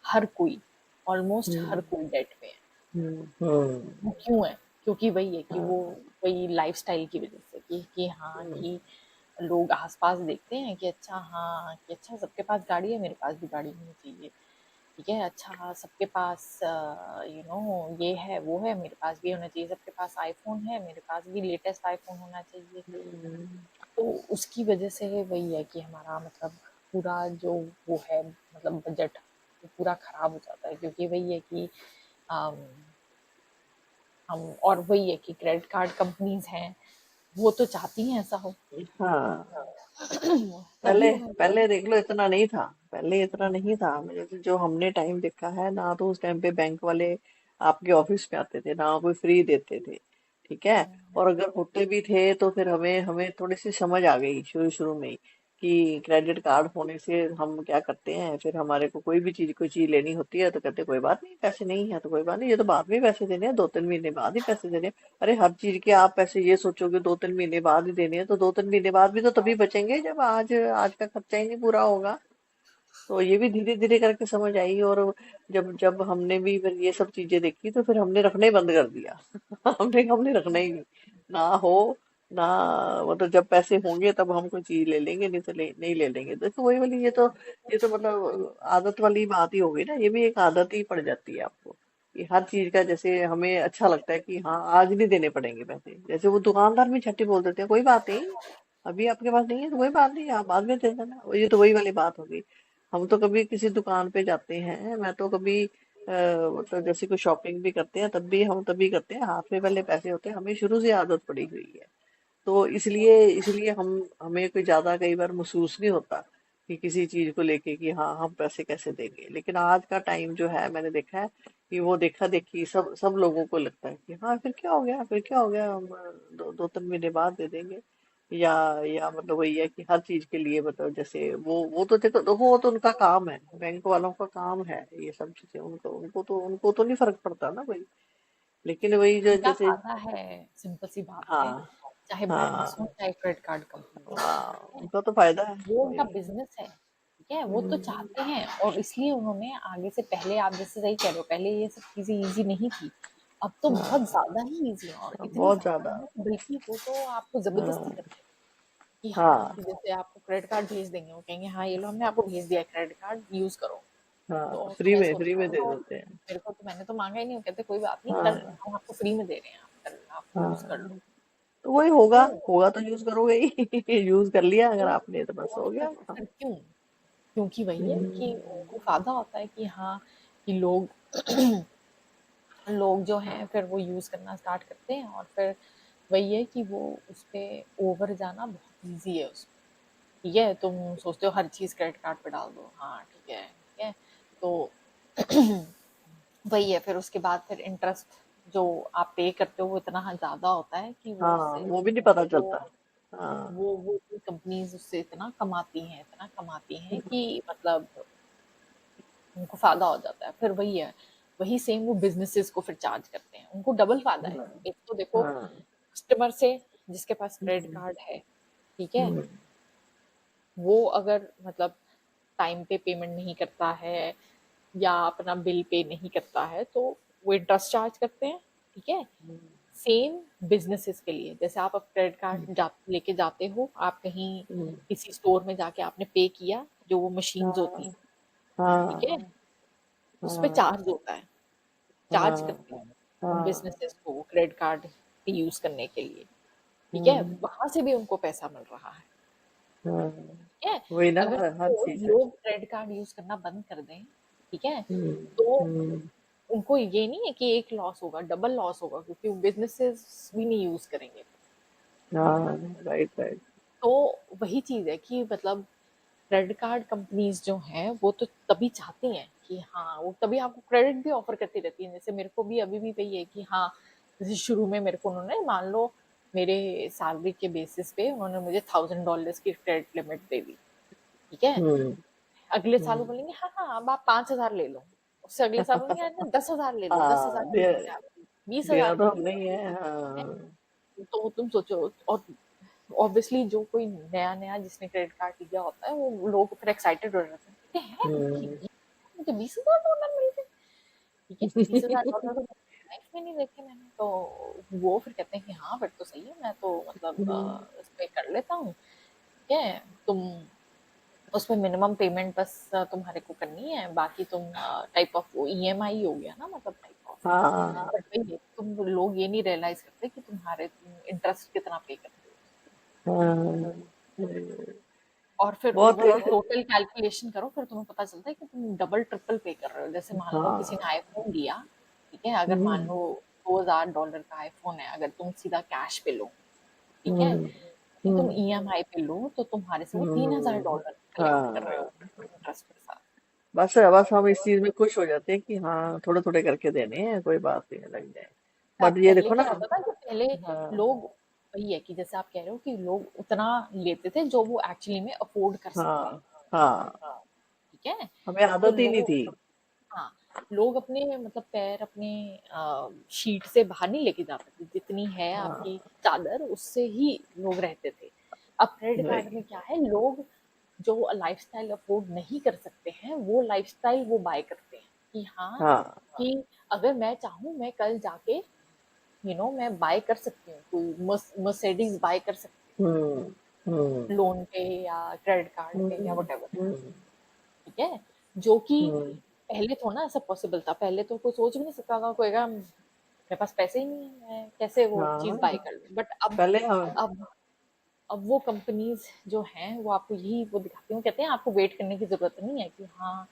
हर कोई, ऑलमोस्ट हम्म। हर कोई डेट में है। हम्म। वो क्यों है? क्योंकि वही है कि वो हाँ। वही लाइफस्टाइल की वजह से, कि हाँ, कि लोग आसपास देखते हैं कि अच्छा हाँ, कि अच्छा सबके पास गाड़ी है, मेरे पास भी गाड़ी होनी चाहिए। ठीक है, अच्छा हाँ, सबके पास ये है वो है, मेरे पास भी होना चाहिए। सबके पास आईफोन है, मेरे पास भी लेटेस्ट आईफोन होना चाहिए। हम्म। तो उसकी वजह से वही है कि हमारा मतलब पूरा जो वो है, मतलब बजट, वो पूरा खराब हो जाता है, क्योंकि वही है कि अम, हम, और वही है कि क्रेडिट कार्ड कंपनीज हैं, वो तो चाहती हैं ऐसा हो। हाँ। तभी पहले उन्होंने। पहले देख लो, इतना नहीं था। पहले इतना नहीं था, मुझे तो जो हमने टाइम देखा है ना, तो उस टाइम पे बैंक वाले आपके ऑफिस में आते थे ना, कोई फ्री देते थे। ठीक है। और अगर होते भी थे तो फिर हमें हमें थोड़ी सी समझ आ गई शुरू शुरू में ही कि क्रेडिट कार्ड होने से हम क्या करते हैं। फिर हमारे को कोई चीज लेनी होती है तो कहते कोई बात नहीं, पैसे नहीं है तो कोई बात नहीं, ये तो बाद में पैसे देने हैं, 2-3 महीने बाद ही पैसे देने हैं। अरे हर चीज के आप पैसे ये सोचोगे 2-3 महीने बाद ही देने हैं, तो 2-3 महीने बाद भी तो तभी बचेंगे जब आज आज का खर्चा ही नहीं पूरा होगा। तो ये भी धीरे धीरे करके समझ आई। और जब जब हमने भी फिर ये सब चीजें देखी तो फिर हमने रखना ही बंद कर दिया। हमने हमने रखना ही नहीं, ना हो ना। मतलब जब पैसे होंगे तब हम कोई चीज ले लेंगे, नहीं तो नहीं ले लेंगे। देखो वही वाली, ये तो मतलब आदत वाली बात ही हो गई ना। ये भी एक आदत ही पड़ जाती है आपको कि हर चीज का जैसे हमें अच्छा लगता है कि हाँ आज नहीं देने पड़ेंगे पैसे। जैसे वो दुकानदार भी छट्टी बोल देते हैं, कोई बात नहीं, अभी आपके पास नहीं है तो कोई बात नहीं, आप बाद में दे देना। ये तो वही वाली बात होगी। हम तो कभी किसी दुकान पे जाते हैं, मैं तो कभी मतलब जैसे कोई शॉपिंग भी करते हैं तब भी हम तभी करते हैं, हाथ में पहले पैसे होते हैं, हमें शुरू से आदत पड़ी हुई है। तो इसलिए इसलिए हमें कोई ज्यादा कई बार महसूस नहीं होता कि किसी चीज को लेके कि हाँ हम पैसे कैसे देंगे। लेकिन आज का टाइम जो है, मैंने देखा है कि वो देखा देखी सब सब लोगों को लगता है कि हाँ फिर क्या हो गया, फिर क्या हो गया, हम 2-3 महीने बाद दे देंगे। या या मतलब वही है कि हर चीज के लिए मतलब जैसे वो तो देखो, वो तो उनका काम है, बैंक वालों का काम है ये सब चीजें। उनको तो नहीं फर्क पड़ता ना भाई। लेकिन वही जो उनका जैसे। फायदा है, सिंपल सी बात है। हाँ। चाहे बैंक्स हो, हाँ। चाहे क्रेडिट कार्ड कंपनी हो, हाँ, ठीक है? उनका तो फायदा है वो उनका वही। बिजनेस है, ठीक है? वो तो हम्म। चाहते हैं, और इसलिए उन्होंने आगे से, पहले आप जैसे सही कह रहे हो, पहले ये सब चीजें इजी नहीं थी। अब तो बहुत हाँ। ज्यादा ही इजी है, और इतनी बहुत ज्यादा ज्यादा। है कि बल्कि वो तो आपको जबरदस्ती हाँ। करते हैं कि हाँ, हाँ। कि जैसे आपको क्रेडिट कार्ड भेज देंगे, वो कहेंगे हाँ ये लो, हमने आपको भेज दिया क्रेडिट कार्ड, यूज करो। हाँ, तो फ्री मैं में सोचती फ्री में हूँ, दे तो देते हैं। मेरे को तो, मैंने तो मांगा ही नहीं। वो कहते कोई बात नहीं, कर हाँ। हम आपको फ्री में दे रहे हैं, आप यूज कर लो। हाँ, तो वही होगा। तो होगा तो यूज करोगे ही। यूज कर लिया अगर तो आपने तो बस हो फिर गया। हाँ। फिर क्यों? क्योंकि वही है कि हम्म। उनको फायदा होता है कि हाँ, कि लोग लोग जो हैं फिर वो यूज करना स्टार्ट करते हैं, और फिर वही है कि वो उस पे ओवर जाना बहुत इजी है उसमें। ठीक है, तुम सोचते हो हर चीज क्रेडिट कार्ड पे डाल दो, हाँ ठीक है, ठीक है। तो वही है, फिर उसके बाद फिर इंटरेस्ट जो आप पे करते हो वो इतना ज्यादा होता है कि वो हाँ, उससे वो भी नहीं पता वो चलता। हाँ। वो कंपनीज उससे इतना कमाती हैं कि मतलब उनको फायदा हो जाता है। फिर वही है, वही सेम वो बिजनेसेस को फिर चार्ज करते हैं, उनको डबल फायदा है। एक तो देखो, हाँ। कस्टमर से, जिसके पास क्रेडिट हम्म। कार्ड है, ठीक है, हम्म। वो अगर मतलब टाइम पे पेमेंट नहीं करता है, या अपना बिल पे नहीं करता है, तो वो इंटरेस्ट चार्ज करते हैं। ठीक है। सेम बिजनेसेस के लिए, जैसे आप अब क्रेडिट कार्ड लेके जाते हो, आप कहीं हम्म। किसी स्टोर में जाके आपने पे किया, जो वो मशीन्स होती हाँ। हैं, ठीक हाँ। है, उस पे हाँ। चार्ज होता है, चार्ज हाँ। करते हैं उन हाँ। बिजनेसेस को क्रेडिट कार्ड यूज करने के लिए। ठीक है, हम्म। वहां से भी उनको पैसा मिल रहा है। हाँ। है? वही ना, अगर हर सपोज़ चीज है। लोग क्रेडिट कार्ड यूज़ करना बंद कर दें, ठीक है? हम्म। तो हम्म। उनको ये नहीं है कि एक लॉस होगा, डबल लॉस होगा क्योंकि बिज़नेसेस भी नहीं यूज़ करेंगे। हाँ, राइट राइट। तो वही चीज़ है कि मतलब क्रेडिट कार्ड कंपनीज़ जो हैं, वो तो तभी चाहती हैं कि हाँ, वो तभी आपको क्रेडिट भी ऑफ़र करती रहती हैं। जैसे मेरे को भी अभी भी वही है कि हाँ, जैसे शुरू में मेरे को उन्होंने मान लो मेरे सैलरी के बेसिस पे उन्होंने मुझे $1000 की क्रेडिट लिमिट दे दी, ठीक है? हम्म। अगले साल वो हम्म। बोलेंगे हाँ, हाँ, अब आप 5000 ले लो। उससे अगले साल बोलेंगे अच्छा 10,000 ले लो, हाँ, 10,000 की लिमिट है आपकी, देना 20,000 तो की हम लिमिट नहीं है, है। हाँ। तो तुम सोचो, और ऑब्वियसली जो कोई नया नया जिसने क्रेडिट कार्ड लिया होता है वो लोग फिर एक्साइटेड हो जाते हैं, कहते हैं कि हम्म। मुझे $20,000 मिल गए, ठीक है, $20,000 तो लाइफ में नहीं देखे मैंने। तो वो फिर कहते हैं कि हाँ फिर तो सही है, मैं तो मतलब इस पे कर लेता हूँ, ठीक है। तुम उसमें मिनिमम पेमेंट बस तुम्हारे को करनी है, बाकी तुम टाइप ऑफ ईएमआई हो गया ना, मतलब टाइप ऑफ। हाँ। बट वही है, तुम लोग ये नहीं रियलाइज करते कि तुम्हारे तुम इंटरेस्ट कितना पे करते हो। हाँ। और फिर बहुत ओवरऑल टोटल कैलकुलेशन करो, फिर तुम्हें पता चलता है कि तुम डबल ट्रिपल पे कर रहे हो। जैसे मान लो किसी ने हाँ। आईफोन लिया, ठीक है, अगर मान हम्म। लो $2000 का आईफोन है, अगर तुम सीधा कैश पे लो, ठीक है, हम्म। कि तुम हम्म। ईएमआई पे लो तो तुम्हारे से वो हम्म। $3000 कलेक्ट कर रहे हो हाँ, इंटरेस्ट के साथ। बस बस हम इस चीज में खुश हो जाते हैं कि हाँ, थोड़े थोड़े करके देने हैं, कोई बात नहीं, लग जाए। अब बट ये पहले देखो ना। क्या होता था कि पहले हाँ। लोग, वही है कि जैसे आप कह रहे हो कि लोग उतना लेते थे जो वो एक्चुअली में अफोर्ड कर सकते हैं, हाँ। हाँ, ठीक है। हमें तो आदत ही नहीं लोग, थी। हाँ, लोग अपने मतलब पैर अपने शीट से बाहर नहीं लेके जाते थे, जितनी है आपकी हाँ, चादर उससे ही लोग रहते थे। अब क्रेडिट कार्ड नहीं। में क्या है, लोग जो लाइफस्टाइल अफोर्ड नहीं कर सकते हैं वो लाइफस्टाइल वो बाय करते हैं कि हाँ, हाँ। कि अगर मैं चाहूँ मैं कल जाके मैं बाय कर सकती हूँ, कोई मर्सिडीज बाय कर सकती हम्म। हम्म। हूँ लोन पे या क्रेडिट कार्ड पे या हम्म। वटेवर, हम्म। ठीक है, जो कि हम्म। पहले थोड़ा ना ऐसा पॉसिबल था। पहले तो कोई सोच भी नहीं सकता था, कोई कहा मेरे पास पैसे ही नहीं है, मैं कैसे वो चीज हाँ, बाय कर लूं। बट पहले हम। अब अब वो कंपनीज जो हैं वो आपको यही वो दिखाती हूँ, कहते हैं आपको वेट करने की जरूरत नहीं है कि हाँ,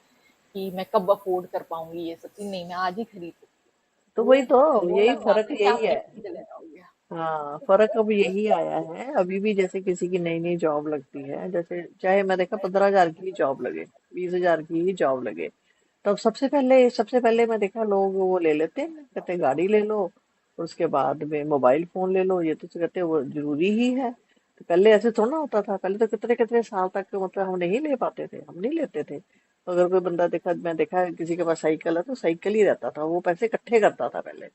कि मैं कब अफोर्ड कर पाऊंगी ये सब चीज, नहीं मैं आज ही खरीद सकती तो हूँ। वही तो, वो यही फर्क लगवाते हैं कि यही आप है। नेक्स्ट चले जाओगे। हाँ, फर्क अब यही आया है। अभी भी जैसे किसी की नई नई जॉब लगती है, जैसे चाहे मैं देखा 15,000 की ही जॉब लगे, 20,000 की ही जॉब लगे, तब सबसे पहले मैं देखा लोग वो ले लेते हैं, कहते हैं गाड़ी ले लो, और उसके बाद में मोबाइल फोन ले लो, ये तो कहते हैं वो जरूरी ही है। तो पहले ऐसे थोड़ा ना होता था, पहले तो कितने कितने साल तक मतलब हम नहीं ले पाते थे, हम नहीं लेते थे। तो अगर कोई बंदा देखा, मैं देखा है किसी के पास साइकिल है तो साइकिल ही रहता था, वो पैसे इकट्ठे करता था पहले,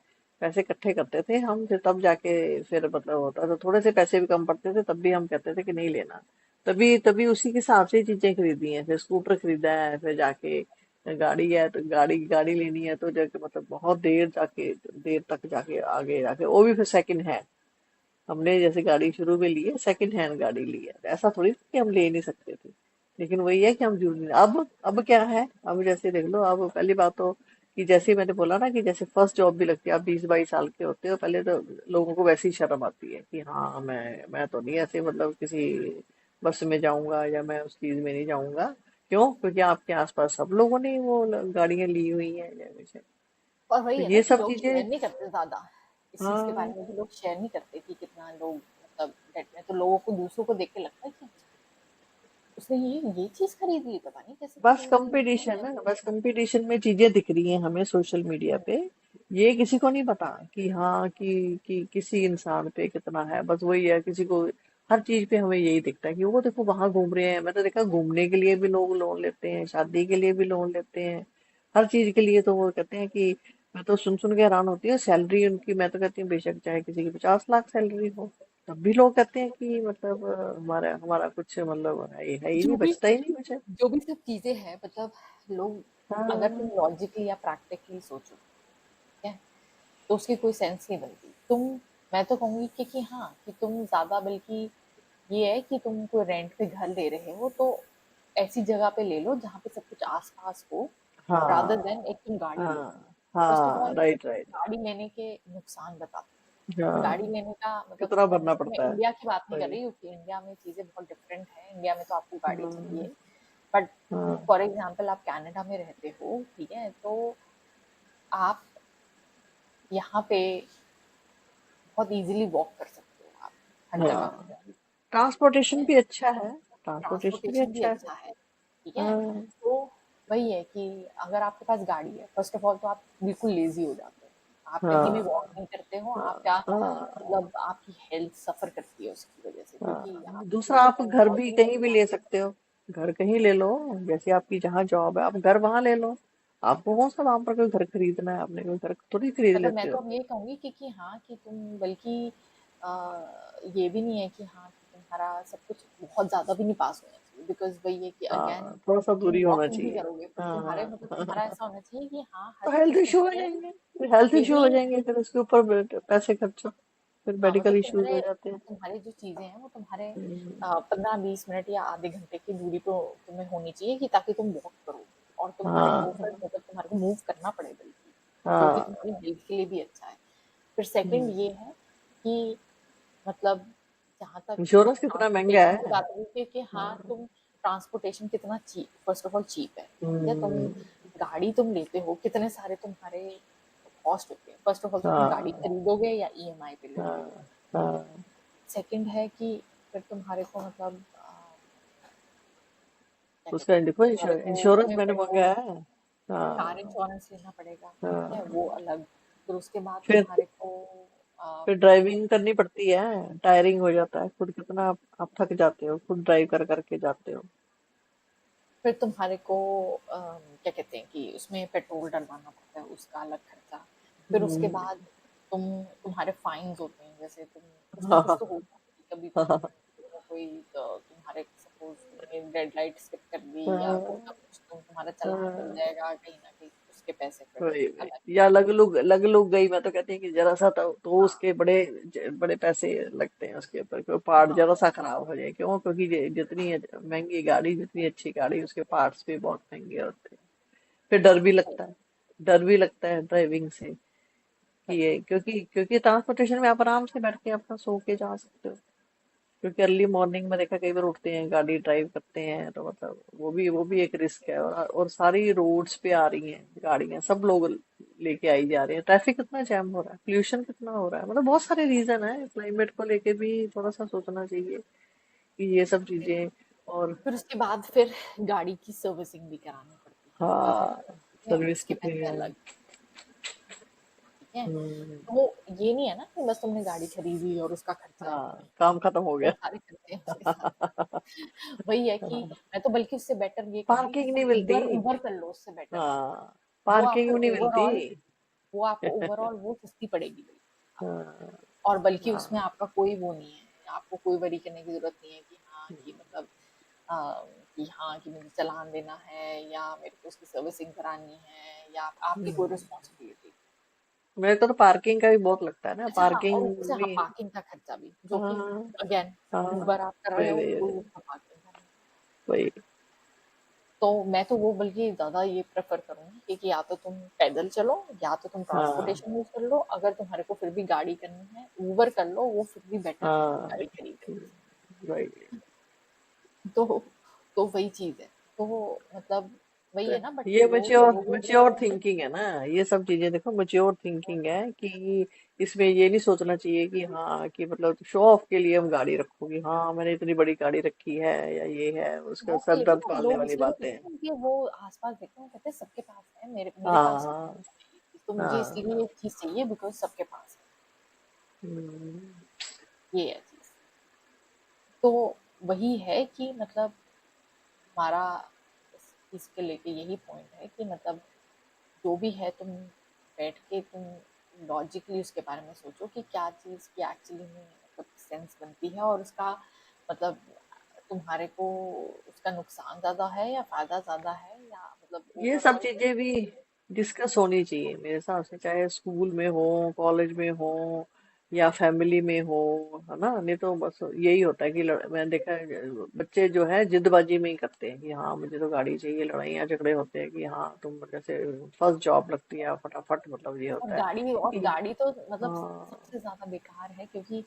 पैसे इकट्ठे करते थे हम, फिर तब जाके फिर मतलब होता तो थोड़े से पैसे भी कम पड़ते थे, तब भी हम कहते थे कि नहीं लेना। तभी तभी उसी के हिसाब से ही चीजें खरीदी हैं, फिर स्कूटर खरीदा है, फिर जाके गाड़ी है तो गाड़ी गाड़ी लेनी है तो जाके मतलब बहुत देर तक जाके आगे जाके वो भी फिर सेकंड हैंड। हमने जैसे गाड़ी शुरू में ली है, सेकंड हैंड गाड़ी ली है, ऐसा थोड़ी था कि हम ले नहीं सकते थे। लेकिन वही है कि हम जरूरी नहीं, अब क्या है, अब जैसे देख लो, अब पहली बात तो कि जैसे मैंने बोला ना कि जैसे फर्स्ट जॉब भी लगती है, आप 20-22 साल के होते हो, पहले तो लोगों को वैसे ही शर्म आती है कि हाँ, मैं तो नहीं ऐसे मतलब किसी बस में जाऊंगा या मैं उस चीज में नहीं जाऊंगा। क्यों? क्योंकि आपके आसपास सब लोगों ने वो गाड़ियां ली हुई हैं या कुछ है। और तो वही है ना ये कि सब लोग चीजें। शेयर नहीं करते ज्यादा, इस चीज के बारे हाँ, में भी लोग शेयर नहीं करते कि कितना लोग मतलब डेट में। तो लोगों को दूसरों को देख के लगता है कि अच्छा, उसने ये चीज खरीद ली, पता नहीं कैसे बस खरीद ली कंपटीशन है, बस कंपटीशन में चीजें दिख रही हैं हमें सोशल मीडिया पे। ये किसी को नहीं पता कि हाँ, कि किसी इंसान पे कितना है, बस वही है किसी को। हर चीज पे हमें यही दिखता है कि वो देखो वहां घूम रहे हैं, मैं तो देखा घूमने के लिए भी लोग लोन लेते हैं, शादी के लिए भी लोन लेते हैं, हर चीज के लिए। तो वो कहते हैं कि मैं तो सुन सुन के हैरान होती हूँ, सैलरी उनकी, मैं तो कहती हूँ बेशक चाहे किसी की 50 लाख सैलरी हो, तब भी लोग कहते हैं कि मतलब हमारा हमारा कुछ मतलब है ही जो नहीं, भी बचता ही नहीं कुछ। जो भी सब चीजें हैं, मतलब लोग, अगर तुम हाँ। लॉजिकली या प्रैक्टिकली सोचो, ठीक है, तो उसकी कोई सेंस नहीं बनती। मैं तो कहूंगी कि हाँ, कि तुम ज्यादा, बल्कि ये है कि तुम कोई रेंट पे घर ले रहे हो तो ऐसी जगह पे ले लो जहाँ पे सब कुछ आस-पास हो, रादर हाँ। देन एक तुम गाड़ी लो। हाँ। फर्स्ट ऑफ हाँ, ऑल राइट राइट। गाड़ी लेने के नुकसान बताते हैं। गाड़ी हाँ, लेने का मतलब कितना भरना ऑब्वियसली मैं पड़ता है। इंडिया की बात नहीं कर वही। रही, क्योंकि इंडिया में चीज़ें बहुत डिफरेंट हैं, इंडिया में तो आपको गाड़ी हाँ। चाहिए। बट हाँ। फॉर एग्जाम्पल आप कनाडा में रहते हो, ठीक है, तो आप यहाँ पे बहुत इजीली वॉक कर सकते हो आप हर जगह पे, हाँ, ट्रांसपोर्टेशन है, भी अच्छा है। ट्रांसपोर्टेशन भी ट्रांसपोर्टेशन भी अच्छा है। अच्छा है, ठीक है। हाँ। तो वही है कि अगर आपके पास गाड़ी है, फर्स्ट ऑफ ऑल तो आप बिल्कुल लेजी हो जाते हो, आप कहीं भी वॉक हाँ। नहीं करते हो, आप क्या, हाँ। मतलब आपकी हेल्थ सफर करती है उसकी वजह से, क्योंकि हाँ, आपको दूसरा आप कहीं घर और भी भी कहीं भी जाना ले है। सकते हो। घर कहीं ले लो। जैसे आपकी जहाँ जॉब है, आप घर वहां ले लो। आपको कौन सा वहां पर कोई घर खरीदना है? आपने कोई घर थोड़ी खरीद मतलब मैं लेते तो हो। अब ये कहूंगी कि हाँ, कि तुम बल्कि अ, ये भी नहीं है कि हाँ कि तुम्हारा सब कुछ बहुत ज्यादा भी नहीं पास होना चाहिए, बिकॉज वही है कि अगेन हाँ, थोड़ा सा तुम दूरी होना वॉक नहीं चाहिए। करोगे, फिर तुम्हारे हाँ। मतलब तुम्हारा ऐसा होना चाहिए कि हाँ हर तो हेल्थ चीज इशू हो तुम्हारे जाएंगे, फिर हेल्थ इशू हो डेली, जाएंगे, फिर उसके ऊपर पैसे खर्चो। फिर हाँ मेडिकल मतलब इश्यूज हो तुम्हारे जाते हैं। तुम्हारी जो चीजें हैं वो तुम्हारे हम्म। 15-20 मिनट या आधे घंटे की दूरी तो तुम्हें होनी चाहिए, कि ताकि तुम वॉक करो और तुम्हारे को फिर हाँ। मतलब तुम्हारे को मूव करना पड़े, बल्कि जो कि हाँ। तुम्हारी हेल्थ के लिए भी अच्छा है। फिर सेकंड ये है कि मतलब जहाँ तक इंश्योरेंस कितना महंगा ट्रांसपोर्टेशन की है। बात हुई कि हाँ तुम ट्रांसपोर्टेशन कितना cheap, first of all cheap है, ठीक है। तुम हम्म। गाड़ी तुम लेते हो, कितने सारे तुम्हारे कॉस्ट होते हैं, फर्स्ट ऑफ ऑल तो तुम गाड़ी हाँ। खरीदोगे या ईएमआई पे लोगे। हाँ। हाँ। सेकंड है कि फिर तुम्हारे को मतलब क्या उसका कहते हैं, देखो, तुम्हारे को इंश्योरेंस उसमें मैंने पेट्रोल, मंगाया है। कार हाँ। इंश्योरेंस लेना पड़ेगा, ठीक है, वो हाँ। अलग। फिर उसके बाद फिर तुम्हारे को फिर क्या कहते ड्राइविंग करनी पड़ती है, टायरिंग हो जाता है खुद, कितना आप थक जाते हो खुद ड्राइव कर करके जाते हो। फिर तुम्हारे को क्या कहते हैं कि उसमें पेट्रोल डलवाना पड़ता है, उसका अलग खर्चा। फिर उसके हम्म। बाद तुम्हारे फाइन्स होते हैं, जैसे तुम कुछ ना कुछ हाँ। तो होता है कि कभी तुम हाँ। कोई तुम्हारे सपोज तुमने डेड लाइट स्किप कर दी या कुछ ना हाँ। कुछ, तुम्हारा चालान बन हाँ। जाएगा कहीं ना कहीं, उसके पैसे फिर वही वही। अलग। या लग लुग गई, मैं तो कहती हूँ कि जरा सा तो हाँ उसके बड़े बड़े पैसे लगते हैं उसके ऊपर। कोई पार्ट हाँ जरा सा खराब हो जाए, क्यों? क्योंकि जितनी महंगी गाड़ी, जितनी अच्छी गाड़ी, उसके पार्ट्स भी बहुत महंगे होते हैं। फिर डर हाँ भी सही, लगता है। डर भी लगता है ड्राइविंग से, कि सही। ये क्योंकि ट्रांसपोर्टेशन में आप आराम से बैठ के अपना सो के जा सकते हो। क्योंकि अर्ली मॉर्निंग में देखा, कई बार उठते हैं, गाड़ी ड्राइव करते हैं, तो मतलब वो भी एक रिस्क है। और सारी रोड्स पे आ रही हैं गाड़ियां, सब लोग लेके आई जा रहे हैं, ट्रैफिक कितना जैम हो रहा है, पोल्यूशन कितना हो रहा है, मतलब बहुत सारे रीजन है। क्लाइमेट को लेके भी थोड़ा सा सोचना चाहिए कि ये सब चीजें। और फिर उसके बाद फिर गाड़ी की सर्विसिंग भी करानी पड़ती है, हाँ, ठीक है, सर्विस उसके कितनी पैसे है। अलग, ठीक है। हम्म। तो ये नहीं है ना कि बस तुमने गाड़ी खरीदी और उसका खर्चा, नहीं, हाँ, काम खत्म हो गया। बहुत सारे खर्चे हैं उसके साथ। वही है कि मैं तो बल्कि उससे बेटर ये कहूंगी कि पार्किंग तुम नहीं मिलती। उबर उबर कर लो, उससे बेटर हाँ, वो आपको पार्किंग नहीं मिलती। ओवरऑल, वो आपको ओवरऑल वो सस्ती पड़ेगी बल्कि आपको। हाँ। और बल्कि उसमें हाँ। आपका कोई वो नहीं है, आपको कोई वरी करने की जरूरत नहीं है कि हाँ कि मतलब कि हाँ कि मुझे चालान देना है या मेरे को उसकी सर्विसिंग करानी है या आपकी कोई हम्म। रिस्पॉन्सिबिलिटी। मेरे को तो पार्किंग का भी बहुत लगता है ना, अच्छा हाँ, और पार्किंग ऊपर से हाँ भी। पार्किंग का खर्चा भी, जो कि हाँ। अगेन हाँ। उबर आप कर रहे वही हो वही तो वही उसका पार्किंग का नहीं। वही। तो मैं तो वो बल्कि ज्यादा ये प्रेफर करूंगी कि या तो तुम पैदल चलो या तो तुम हाँ। ट्रांसपोर्टेशन यूज कर लो, अगर तुम्हारे को फिर भी गाड़ी करनी है उबर कर लो, वो फिर भी बेटर है हाँ। गाड़ी खरीदने वही। से। तो वही चीज है, तो मतलब वही तो है ना, बट ये लोग मच्योर लोगों के मच्योर थिंकिंग है ना। ये सब चीजें देखो, मच्योर थिंकिंग है कि इसमें ये नहीं सोचना चाहिए कि हाँ, कि मतलब शो ऑफ के लिए हम गाड़ी रखोगी, हाँ मैंने इतनी बड़ी गाड़ी रखी है, या ये है, उसका वो सर के दर्द लिए पालने लोग वाली इसलिए बातें हैं। कहते हैं कि वो आसपास देखते हैं, कहते हैं सबके पास है, मेरे मेरे पास हाँ। नहीं है ये चीज़, तो मुझे इसलिए हाँ। ये चीज चाहिए बिकॉज सबके पास हम्म। है, ये है चीज। तो वही है कि मतलब हमारा इस चीज के लेके यही पॉइंट है कि मतलब जो भी है तुम बैठ के तुम लॉजिकली उसके बारे में सोचो कि क्या चीज की एक्चुअली में मतलब सेंस बनती है, और उसका मतलब तुम्हारे को उसका नुकसान ज्यादा है या फायदा ज्यादा है, या मतलब ये सब ओवरऑल। चीजें भी डिस्कस होनी चाहिए मेरे हिसाब से, चाहे स्कूल में हो, कॉलेज में हो, या फैमिली में हो, है ना। नहीं तो बस यही होता है कि मैंने देखा है बच्चे जो है जिदबाजी में ही करते हैं कि हाँ मुझे तो गाड़ी चाहिए, लड़ाइयाँ झगड़े होते हैं कि हाँ तुम जैसे फर्स्ट जॉब लगती है फटाफट, मतलब ये होता है और कि गाड़ी तो मतलब हाँ सबसे ज्यादा बेकार है, क्योंकि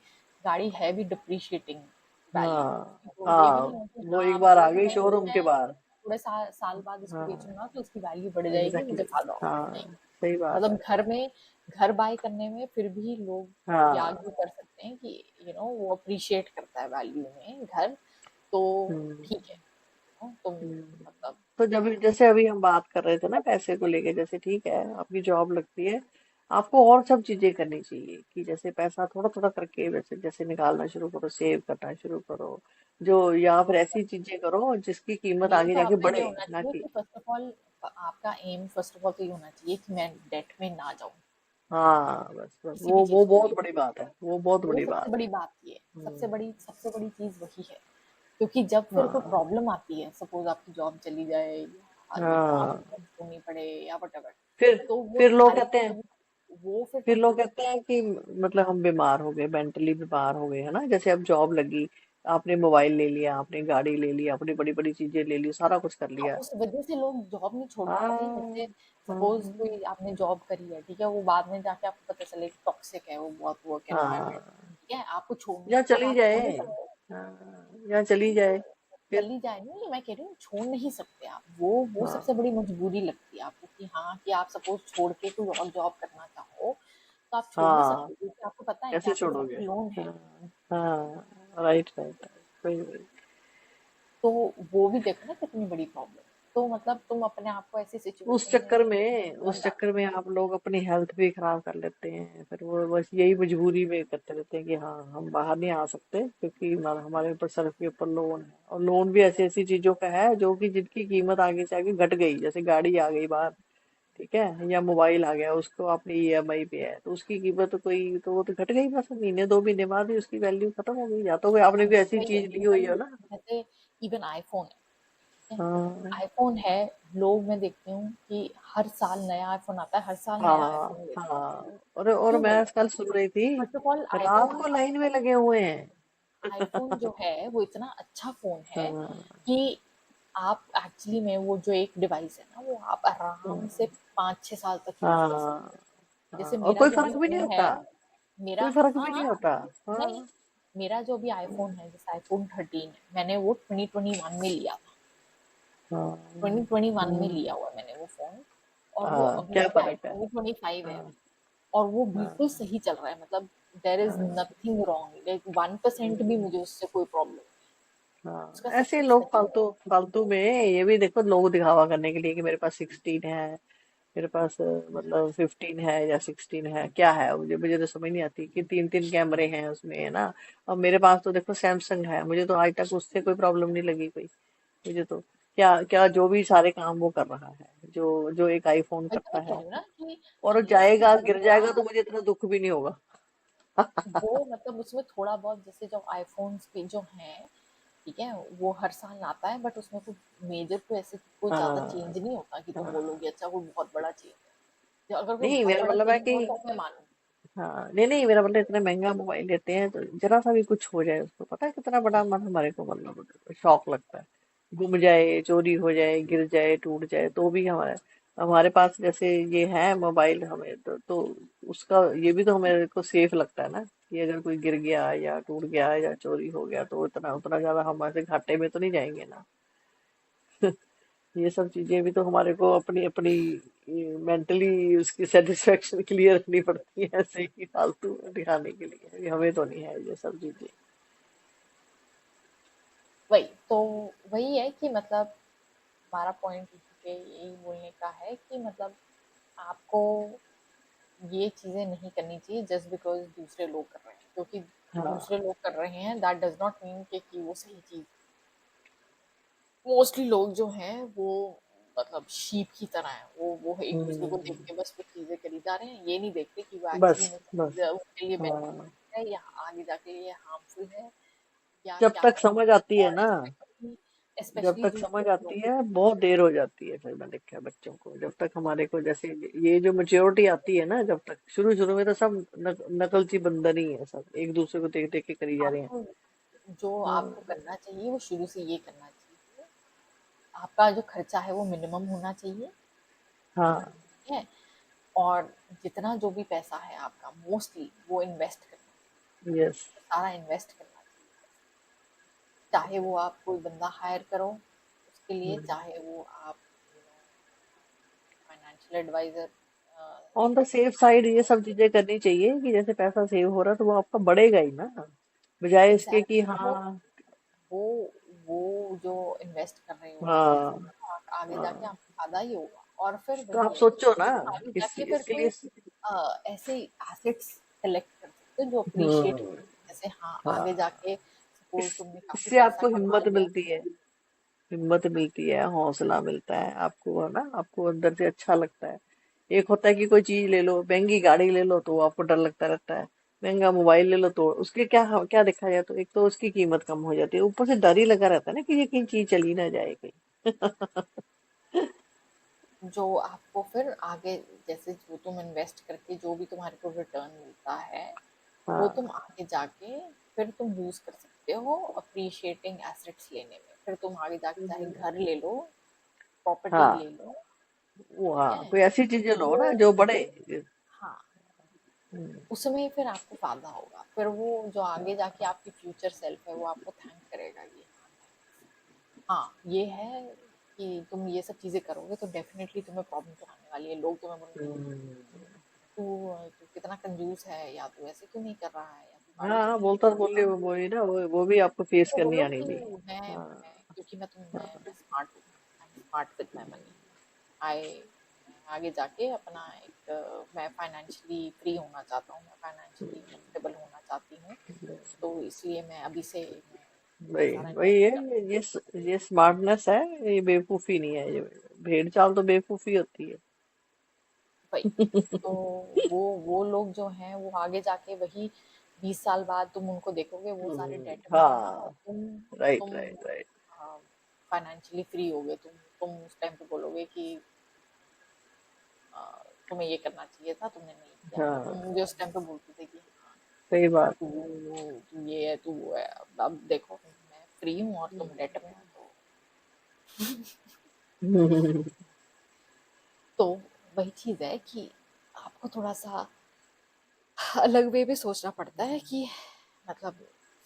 गाड़ी है भी डिप्रिशिएटिंग वैल्यू। हाँ तो ये भी हाँ, नहीं है कि वो हाँ एक अब बार आ थोड़े गई समय शोरूम के मैं बाहर। थोड़े साल बाद इसको हाँ बेचूंगा तो इसकी वैल्यू बढ़ जाएगी, एग्जैक्टली मुझे फायदा होगा। नहीं, हाँ, सही बात मतलब है। घर बाय करने में फिर भी लोग ये हाँ। आर्ग्यू कर सकते हैं कि वो अप्रिशिएट करता है वैल्यू में घर, तो हम्म ठीक है। तुम हम्म। मतलब तो जब जैसे अभी हम बात कर रहे थे ना पैसे को लेके, जैसे ठीक है आपकी जॉब लगती है, आपको और सब चीजें करनी चाहिए कि जैसे पैसा थोड़ा थोड़ा करके वैसे जैसे निकालना शुरू करो, सेव करना शुरू करो, जो या फिर ऐसी चीजें करो जिसकी कीमत मेन आगे तो जाके आपका ये बढ़े होना ना चाहिए कि। कि फर्स्ट ऑफ ऑल आपका एम फर्स्ट ऑफ ऑल तो ये होना चाहिए कि मैं डेट में ना जाऊं, हाँ बस बस किसी भी वो चीज को बहुत लेके। बड़ी बात है, वो बहुत वो बड़ी सबसे बात है। बड़ी बात ये है, हम्म, सबसे बड़ी चीज वही है। क्योंकि जब फिर कोई हाँ प्रॉब्लम आती है, सपोज आपकी जॉब चली जाए या ये काम हाँ। छोड़नी पड़े या वट, फिर तो वो फिर लोग तुम्हारे कहते हैं, लिए वो फिर फिर लोग तकलीफ। कहते हैं कि मतलब हम बीमार हो गए, मेंटली बीमार हो गए, है ना। जैसे अब जॉब लगी, आपने मोबाइल ले लिया, आपने गाड़ी ले ली, अपनी बड़ी बड़ी चीजें ले ली, सारा कुछ कर हाँ, लिया। उस वजह से लोग जॉब नहीं छोड़ पाते। हाँ जैसे सपोज हाँ कोई आपने जॉब करी है, ठीक है, वो बाद में जाके आपको पता चले कि टॉक्सिक है, वो बहुत वर्क एनवायरनमेंट, हाँ, ठीक है, आपको छोड़ना या है, अब चली आप जाए। छोड़ नहीं सकते। या चली जाए फिर। चली जाए नहीं, मैं कह रही हूँ छोड़ नहीं सकते आप, वो सबसे हाँ बड़ी मजबूरी लगती है आपको कि हाँ, कि आप सपोज छोड़ के कोई और जॉब करना चाहो, तो आप छोड़ नहीं हाँ, सकते, क्योंकि आपको पता है कि कैसे आपके सर छोड़ोगे। पे लोन है। हाँ हाँ, राइट राइट राइट, वही वही। तो वो भी देखो ना कितनी बड़ी प्रॉब्लम। तो मतलब तुम अपने आप को ऐसी सिचुएशन में मत उस डालो। चक्कर में आप लोग अपनी हेल्थ भी खराब कर लेते हैं, फिर वो बस यही मजबूरी में करते रहते हैं कि हाँ हम बाहर नहीं आ सकते क्योंकि हमारे ऊपर सर के ऊपर लोन है, और लोन भी ऐसी ऐसी चीजों का है जो कि जिनकी कीमत आगे से आगे घट गई, जैसे गाड़ी आ गई बाहर, ठीक है, या मोबाइल आ गया, उसको आपने ईएमआई पे है तो उसकी कीमत तो कोई तो वो तो घट गई, बस महीने दो महीने बाद ही उसकी वैल्यू खत्म हो गई, या तो कोई आपने अब भी ऐसी वही है, चीज ली हुई वही है ना। जैसे इवन आईफोन है, ठीक है, हाँ आईफोन है, लोग मैं देखती हूँ कि हर साल नया आईफोन आता है, हर साल नया हाँ आईफोन लेते हैं। हाँ। और क्यों मैं भैया? कल सुन रही थी, फर्स्ट ऑफ ऑल रात को लाइन में लगे हुए हैं। आईफोन जो है वो इतना अच्छा फोन है हाँ कि आप एक्चुअली में वो जो एक डिवाइस है ना, वो आप आराम से हाँ 5-6 साल तक यूज कर हाँ सकते हो। हाँ, जैसे और मेरा कोई जो अभी फर्क भी नहीं फोन है, होता, मेरा कोई फर्क हाँ भी नहीं हाँ होता। नहीं, हाँ मेरा जो अभी आईफोन है, जैसे आईफोन 13 है, मैंने वो 2021 में लिया था। हाँ 2021 में हाँ लिया हुआ है मैंने वो फोन, और वो हाँ, अभी क्या क्या है, फर्क है। 2025 है हाँ अभी, और वो बिल्कुल हाँ सही चल रहा है। मतलब देयर इज हाँ नथिंग रॉन्ग, लाइक 1% भी मुझे उससे कोई प्रॉब्लम नहीं है। हाँ। उसका सब ऐसे कुछ लोग सही है। फालतू फालतू में ये भी देखो, लोग दिखावा करने के लिए कि मेरे पास 16 है, मेरे पास मतलब 15 है या 16 है, क्या है, मुझे मुझे तो समझ नहीं आती कि तीन तीन कैमरे हैं उसमें, है ना। और मेरे पास तो देखो सैमसंग है, मुझे तो आज तक उससे कोई प्रॉब्लम नहीं लगी कोई। मुझे तो क्या क्या जो भी सारे काम वो कर रहा है, जो जो एक आईफोन वही तो करता मैं कह है, रही हूँ ना कि और वो अनलेस कि जाएगा गिर भैया जाएगा तो मुझे इतना दुख भी नहीं होगा। वो मतलब उसमें थोड़ा बहुत, जैसे जो आईफोन्स के जो हैं, ठीक है, वो हर साल आता है, बट उसमें कुछ मेजर कोई ऐसे कोई ज्यादा चेंज हाँ नहीं होता कि तुम हाँ। बोलोगे अच्छा कोई बहुत बड़ा चेंज है। तो अगर कोई नहीं बहुत मेरा बड़ा मतलब है चेंज कि, हो तो मैं मानूँ। हाँ नहीं नहीं, मेरा मतलब इतना महंगा मोबाइल लेते हैं तो जरा सा भी कुछ हो जाए उसको, पता है कितना बड़ा मन हमारे को मतलब शौक लगता है। गुम जाए, चोरी हो जाए, गिर जाए, टूट जाए, तो भी हमारे हमारे पास जैसे ये है मोबाइल, हमें तो उसका ये भी तो हमें को सेफ लगता है ना कि अगर कोई गिर गया या टूट गया या चोरी हो गया तो उतना उतना ज्यादा हम ऐसे घाटे में तो नहीं जाएंगे ना। ये सब चीजें भी तो हमारे को अपनी अपनी मेंटली उसकी सेटिस्फेक्शन के लिए रखनी पड़ती है, ऐसे ही फालतू दिखाने के लिए, अभी हमें तो नहीं है ये सब चीजें। वही तो, वही है कि मतलब हमारा पॉइंट पे यही बोलने का है कि मतलब आपको ये चीजें नहीं करनी चाहिए जस्ट बिकॉज दूसरे लोग कर रहे हैं, क्योंकि दूसरे हाँ लोग कर रहे हैं दैट डज नॉट मीन कि वो सही चीज। मोस्टली लोग जो हैं वो मतलब शीप की तरह हैं, वो एक दूसरे को देख हम्म, के बस कुछ चीजें करी जा रहे हैं, ये नहीं देखते कि वो एक्चुअली बस में बस उनके लिए हाँ, बेनिफिट है या आगे जाके ये हार्मफुल है, या जब क्या तक है। समझ आती है और ना। जब स्पेशली तक जो समझ लोग। आती है बहुत देर हो जाती है, फिर मैं देखा है बच्चों को, जब तक हमारे को जैसे ये जो मेच्योरिटी आती है ना, जब तक शुरू शुरू में तो सब नकलची बंदर ही है, सब एक दूसरे को देख देख के करी जा रहे हैं। आपको जो हाँ। आपको करना चाहिए वो शुरू से ये करना चाहिए, आपका जो खर्चा है वो मिनिमम होना चाहिए। हाँ। ठीक है। और जितना जो भी पैसा है आपका मोस्टली वो इन्वेस्ट करना चाहिए, यस। सारा इन्वेस्ट करना चाहिए। चाहे वो आप कोई बंदा हायर करो उसके लिए, चाहे वो आप financial advisor on the safe side ये सब चीजें करनी चाहिए कि जैसे पैसा सेव हो रहा है तो वो आपका बढ़ेगा ही ना, बजाय इसके कि एग्जैक्टली। हाँ। वो वो जो इन्वेस्ट कर रहे हो आप पैसा, हाँ। आगे जाके हाँ। आपको फायदा ही होगा। और फिर तो आप वही है कि सोचो ना, आगे जाके फिर इसके तुम लिए। ऐसे एसेट्स कलेक्ट कर सकते हो जो अप्रिशिएट हम्म। होते हैं। जैसे हाँ, आगे हाँ। जाके इस सपोज तुमने काफी इससे पैसा आपको कमा हिम्मत लिया। मिलती है, हिम्मत मिलती है, हौसला मिलता है आपको, है ना, आपको अंदर से अच्छा लगता है। एक होता है कि कोई चीज ले लो, महंगी गाड़ी ले लो तो आपको डर लगता रहता है, महंगा मोबाइल ले लो तो उसके क्या क्या देखा जाए, तो एक तो उसकी कीमत कम हो जाती है, ऊपर से डर ही लगा रहता है ना कि ये कहीं चीज चली ना जाए कहीं। जो आपको फिर आगे, जैसे जो तुम इन्वेस्ट करके जो भी तुम्हारे को रिटर्न मिलता है वो तुम हाँ। आगे जाके फिर तुम यूज कर सकते हो अप्रिशिएटिंग एसेट्स लेने में। फिर तुम आगे जाके चाहे घर ले लो, प्रॉपर्टी हाँ। ले लो। वो ठीक हाँ, है। कोई ऐसी चीजें लो वो ना जो बड़े। हाँ, हम्म। उसमें फिर आपको फायदा होगा। फिर वो जो आगे जाके आपकी फ्यूचर सेल्फ है वो आपको थैंक करेगा कि हाँ थैंक्स। हाँ ये है कि तुम ये सब चीजें करोगे तो डेफिनेटली तुम्हें प्रॉब्लम तो आने वाली है। लोग तुम्हें बोलेंगे हम्म। तू तू कितना कंजूस है, या तू ऐसे क्यों नहीं कर रहा है, या तू गाड़ी क्यों हाँ, नहीं बोलता तो लेके बोलिए, आता। वो बोली ना, वो भी आपको फेस तो करनी बोलो आनी कि चाहिए। मैं हाँ। क्योंकि मैं स्मार्ट हूँ, I am smart with my money. I मैं आगे जाके अपना एक मैं फाइनेंशियली फ्री होना चाहता हूँ, मैं फाइनेंशियली कंफर्टेबल होना चाहती हूँ। तो इसलिए मैं अभी से मैं ये वही सारा वही इन्वेस्ट है, कर रहा ये स्मार्टनेस है, ये बेवकूफी नहीं है, ये भेड़ चाल तो बेवकूफी होती है। हूँ भाई। तो वो लोग जो हैं वो आगे जाके वही 20 साल बाद तुम उनको देखोगे वो सारे डेट में हैं और हाँ। राइट तुम राइट राइट। फाइनेंशियली फ्री हो गए। तुम उस टाइम पे बोलोगे कि तुम्हें ये करना चाहिए था, तुमने नहीं किया। तो तुम हाँ। मुझे उस टाइम पे बोलते थे कि हाँ सही बात। तू तू ये है, तू वो है। अब देखो मैं फ्री हूँ और तुम डेट में हो। तो वही चीज है कि आपको थोड़ा सा अलग वे में सोचना पड़ता है कि मतलब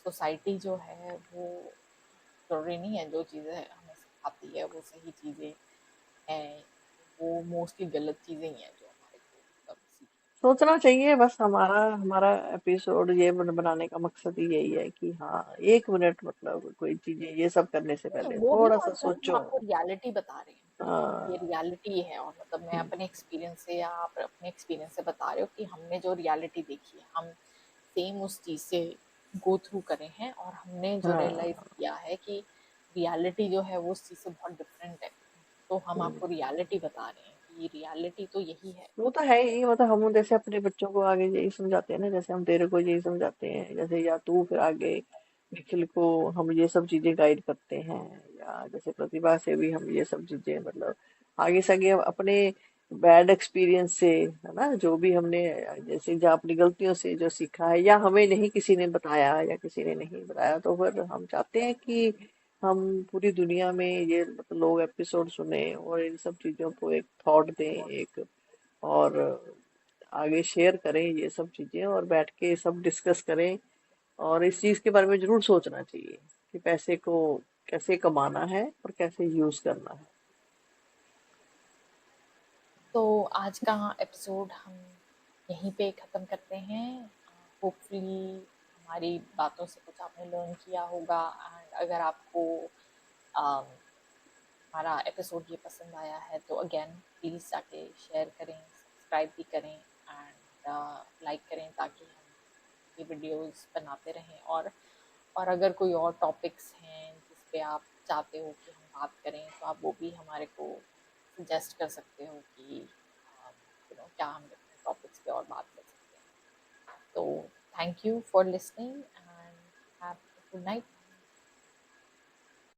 सोसाइटी जो है वो जरूरी नहीं है जो चीज़ें हमें सिखाती है वो सही चीज़ें हैं। वो मोस्टली गलत चीज़ें ही हैं जो हमारे को मतलब सीखने सोचना चाहिए बस, हमारा हमारा एपिसोड ये बनाने का मकसद ही यही है कि हाँ, 1 मिनट मतलब कोई चीजें ये सब करने से नहीं, पहले वो भी थोड़ा सा और फिर हम सोचो। आपको रियलिटी बता रहे हैं। ये हाँ। रियलिटी है और मतलब मैं अपने एक्सपीरियंस से या आप अपने एक्सपीरियंस से बता रहे हो कि हमने जो रियलिटी देखी है हम सेम उस चीज़ से गो थ्रू करे हैं और हमने जो रियलाइज हाँ। किया है कि रियलिटी जो है वो उस चीज़ से बहुत डिफरेंट है। तो हम आपको रियलिटी बता रहे हैं कि रियलिटी तो यही है। वो तो है ही, मतलब हम जैसे अपने बच्चों को आगे यही समझाते हैं ना, जैसे हम तेरे को यही समझाते हैं, जैसे या तू फिर आगे निखिल को हम ये सब चीजें गाइड करते हैं, या जैसे प्रतिभा से भी हम ये सब चीजें मतलब आगे से आगे अपने बैड एक्सपीरियंस से, है ना, जो भी हमने जैसे जो अपनी गलतियों से जो सीखा है, या हमें नहीं किसी ने बताया या किसी ने नहीं बताया, तो फिर हम चाहते हैं कि हम पूरी दुनिया में ये मतलब लोग एपिसोड सुने और इन सब चीजों को एक थॉट दें, एक और आगे शेयर करें ये सब चीजें, और बैठ के सब डिस्कस करें। और इस चीज के बारे में जरूर सोचना चाहिए कि पैसे को कैसे कमाना है और कैसे यूज करना है। तो आज का एपिसोड हम यहीं पे ख़त्म करते हैं। होपफुली हमारी बातों से कुछ आपने लर्न किया होगा। एंड अगर आपको हमारा एपिसोड ये पसंद आया है तो अगेन प्लीज़ जाके शेयर करें, सब्सक्राइब भी करें एंड लाइक करें ताकि हम ये वीडियोस बनाते रहें। और अगर कोई और टॉपिक्स हैं जिस पे आप चाहते हो कि हम बात करें तो आप वो भी हमारे को सजेस्ट कर सकते हो कि क्या हम डिफरेंट टॉपिक्स पे और बात कर सकते हैं। तो thank you for listening and have a good night.